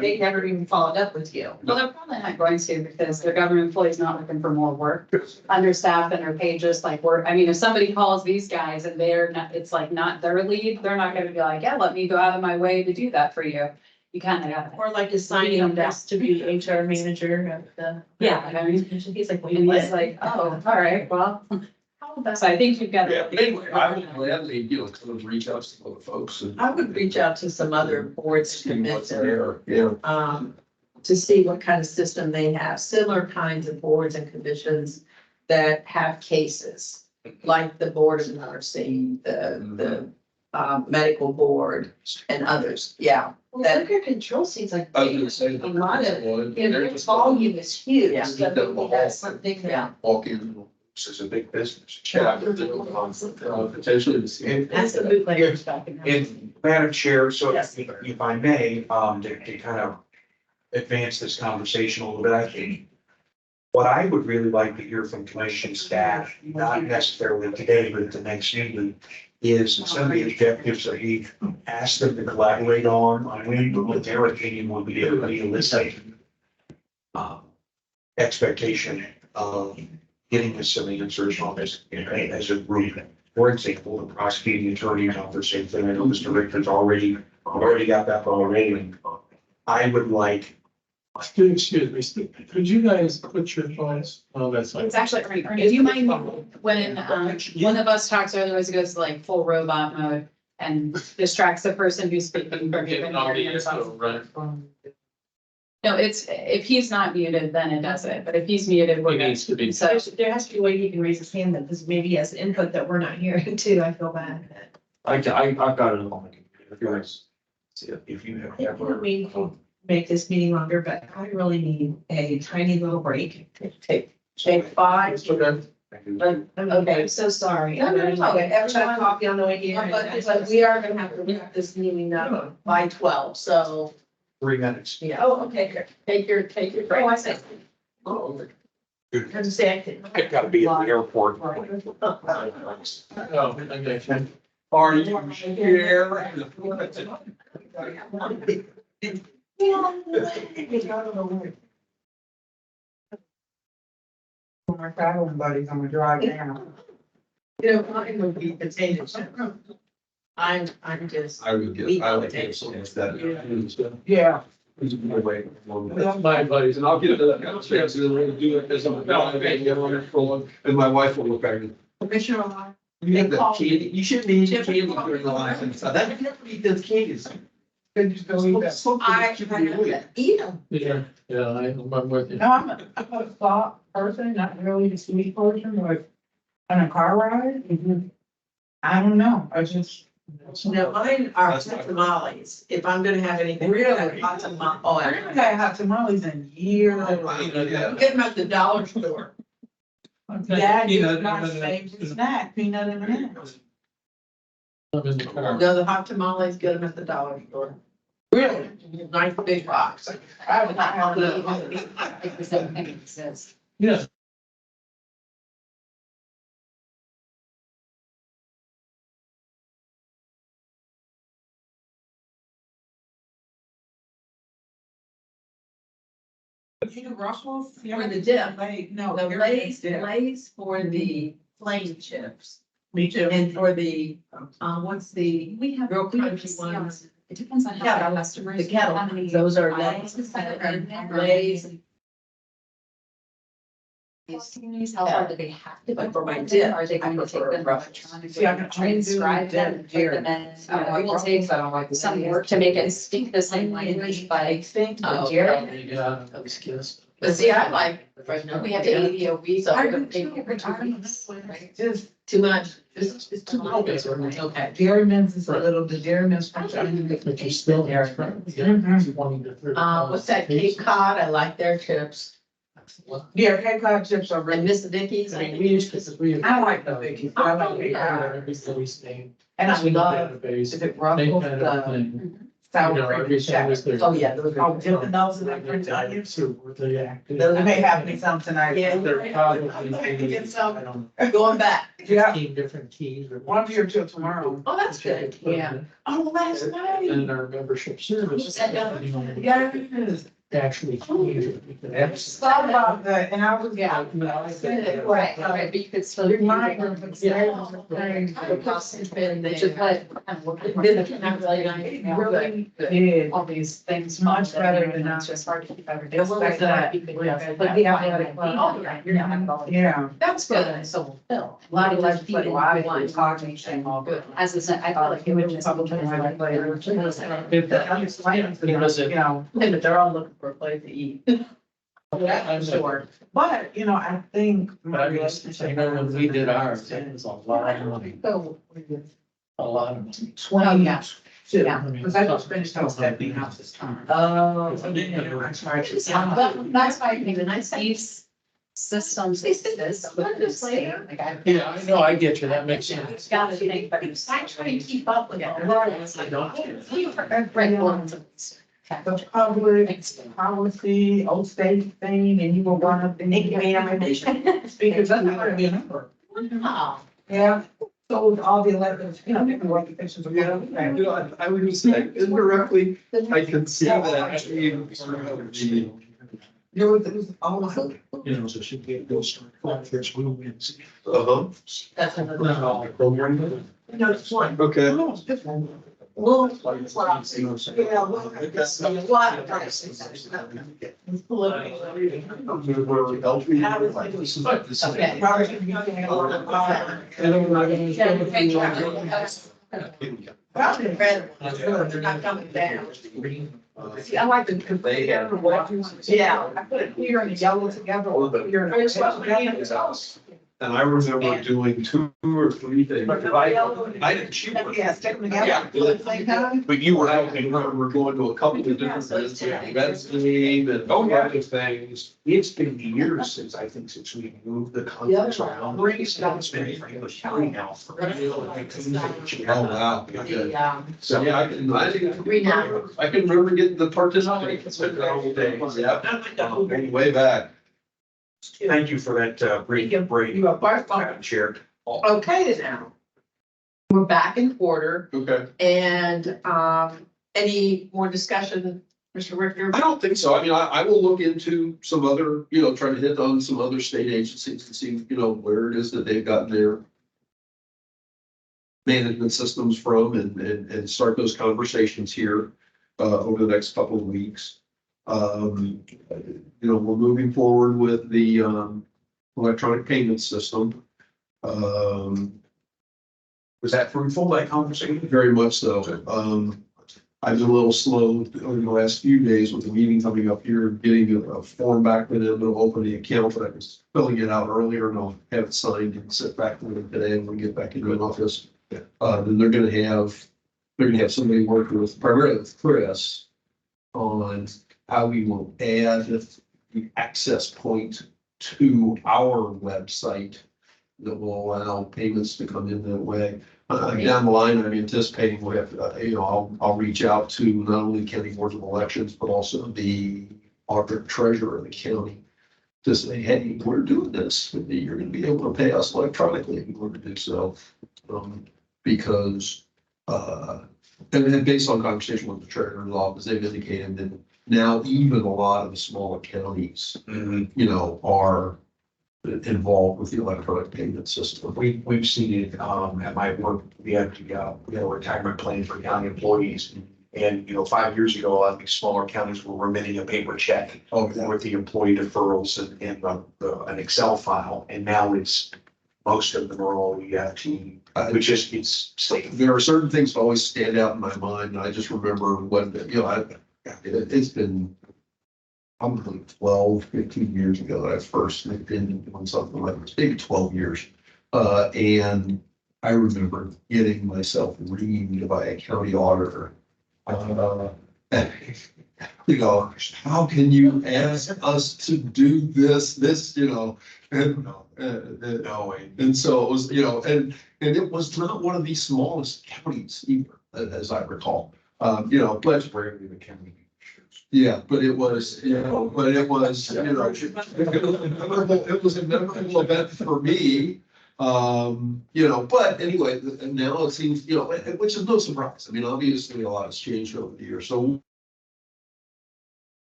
they never even followed up with you. well, they're probably not going to because their government employees not looking for more work. Understaffed and are paid just like work. I mean, if somebody calls these guys and they're not, it's like not their lead, they're not gonna be like, yeah, let me go out of my way to do that for you. You kind of gotta. Or like assigning him just to be HR manager of the. Yeah, I mean, He's like, well, and you he's what? like, oh, all right, well, so I think you've got. Yeah, anyway, I would gladly, kind of reach out to other folks and I would reach out to some other boards, see what's commissions, there, yeah. to see what kind of system they have, similar kinds of boards and commissions that have cases, like the Board of Nursing, the medical board and others, yeah. Well, That- liquor control seems like. I was gonna say. A lot of, Their their volume is huge, Yeah. so maybe that's something Yeah. that. Walk in, This is a big business. chat with them, potentially to see. That's the bootleggers back in. And Madam Chair, so Yes. if I may, to kind of advance this conversation a little bit, I think what I would really like to hear from commission staff, not necessarily today, but at the next meeting, is some of the objectives that we asked them to collaborate on, what their opinion would be a realistic expectation of getting us some answers on this as a group. For example, the prosecuting attorney conversation, I know Mr. Richards already got that already. I would like, Excuse me, could you guys put your phones, oh, that's like. It's actually, Ernie, do you mind when, one of us talks, otherwise it goes to like full robot mode and distracts the person who's speaking from even hearing themselves? No, it's, if he's not muted, then it does it, but if he's muted, we're He good. needs to be. So, There has to be a way he can raise his hand then, because maybe he has input that we're not hearing too, I feel bad. I've got it on my computer. If you guys see it. if you have. I don't mean to make this meeting longer, but I really need a tiny little break. Take 5. Okay, I'm so sorry. No, no, no, Okay, everyone- have coffee on the way here. But we are gonna have to wrap this meeting up by 12, so, 3 minutes. yeah. Oh, okay. Take your break. Oh, I see. Oh, I have to say, I could. I've got to be at the airport. Oh, okay. Are you here? My traveling buddies, I'm gonna drive down. You know, mine would be potatoes. I'm just. I would get some of that. Yeah. That's my advice. And I'll get the chance to do it as I'm and my wife will look back and. Commissioner Lyon. You have the candy, you shouldn't be eating candy during the live and stuff, that, never eat those candies. Then you go eat that. I eat them. Yeah, I'm with you. No, I'm a salt person, not really a sweet person, but on a car ride, I don't know, I just. Now, mine are hot tamales. If I'm gonna have anything. Really? Hot tamale. Oh, I haven't had hot tamales in years. I'm getting them at the dollar store. Yeah, it's my favorite snack, peanut M&M's. I'm in the car. No, the hot tamales, get them at the dollar store. Really? Nice big box. I would not have Like the same thing it says. Yeah. You do Ruffles? For the dip. No. The you're- Lay's for the flame chips. Me too. And for the, what's the We have. real we have crunchy to ones? see. It depends on how Kettle, our customers. the kettle, how many those are items Lay's. that are in there. Lay's. How hard do they have to? But for my put them in? dip, Are they going to I take prefer them Ruffles. electronically? See, I can only do transcribe them, dip put them in? It will take some work to make it speak the same language, but I think Oh, the Jerry. Yeah, that was kiss. But see, I like. We have 80 a week. So I we're do gonna pay too, every 2 but weeks. Just, Too much. It's too much. Okay. Dairy Mills is a little, the Dairy Mills. function. But you still have. Mhm. 20 to 30. What's that, Cape Cod? I like their chips. Yeah, Cape Cod chips are And really, Miss Vicky's. I mean, we used to. I like the Vickies, I like Cape Cod. Everybody's name. And I love, Database. is it Same Ruffles, kind of the thing. sour You know, cream and everything cheddar? was there. Oh, yeah, those are. Oh, dipping those in that French onions? So were they active? Those may have me some tonight. Yeah. They're probably. I'm trying to get some. I don't know, Going back. Yeah, 15 different keys. or- one for your till tomorrow. Oh, that's good. Yeah. Oh, last night. And our membership service. Was that done? you know, Yes. Actually. keys that we could access. Thought about that, and I was. Yeah. Right, but you could still. Reminder, Which but is yeah. what. Really did. All these things. Much better than It's just hard to keep everything. It's like that. But the athletic club. Oh, yeah, you're not. Yeah. That's good. So will fill. A lot of legislative, a lot of talking, saying all good. As I said, I feel like it would just. Republicans and legislators. If that- Because it- You know, But they're all looking for a place to eat. I'm sure. but, you know, I think. But I mean, I know when we did ours, it was a lot of money, So, a lot of money. 20. Yeah. Yeah, because I just finished house that big house this time. Oh. I'm sorry. But that's why I think these systems exist. with the state. Like I. Yeah, I know, I get you, that makes sense. It's gotta think, but it's. I try to keep up with Yeah. it. I don't. Break ones of these. The public policy, old state thing, and you were one of the speakers, that's not gonna be a number. Wow. Yeah, so with all the elected, you know, different elected officials. Yeah, you know, I would just say indirectly, I can see that being part of the. It was all. You know, so she can't go start first, we'll win. Uh-huh. That's another. No, it's one. Okay. No, it's just one. Well, Yeah, well, that's a lot of prices. It's political. Okay. Robert, you can get a lot of fire. Well, incredible. They're not coming down. See, I like to compare yeah, I put it here and the yellow together, or here and. And I remember doing 2 or 3 things. I didn't shoot one. Yeah, stick them together. At the same time. But you were helping, we're going to a couple of different events, Red's name and other things. It's been years since, I think, since we moved the conference around. It's been English County now. Oh, wow. Okay. So, The, yeah, I can remember getting the participation. Yeah. Way back. Thank you for that, brief break. You are part Madam Chair. Okay now. We're back in order Okay. and, any more discussion, Mr. Richter? I don't think so. I mean, I will look into some other, try to hit on some other state agencies to see, where it is that they've gotten their management systems from and start those conversations here over the next couple of weeks. We're moving forward with the, electronic payment system. Was that fruitful, that conversation? Very much so. I've been a little slow over the last few days with the meeting coming up here, getting a form back to them to open the account, but I was filling it out earlier and I'll have it signed and sent back to them today and we'll get back into an office. Then they're gonna have somebody working with, primarily with Chris, on how we will add the access point to our website that will allow payments to come in that way. Down the line, I'm anticipating we'll have, I'll reach out to not only county boards of elections, but also the auditor treasurer of the county to say, hey, we're doing this. You're gonna be able to pay us electronically if you want to do so. Because, and then based on conversation with the treasurer's office, they've indicated that now even a lot of the smaller counties, are involved with the electronic payment system. We've seen it, at my work, we have a retirement plan for county employees. And, 5 years ago, a lot of these smaller counties were remitting a paper check with the employee deferrals and an Excel file. And now most of them are all EFT, which is, it's safe. There are certain things that always stand out in my mind. And I just remember when, it's been probably 12, 15 years ago that I first been doing something like this, maybe 12 years. And I remember getting myself reamed by a county auditor. How can you ask us to do this, and so it was, and it was not one of the smallest counties either, as I recall. But Rarely the county. yeah, but it was, it was a memorable event for me. But anyway, now it seems, which is no surprise. I mean, obviously a lot has changed over the years. So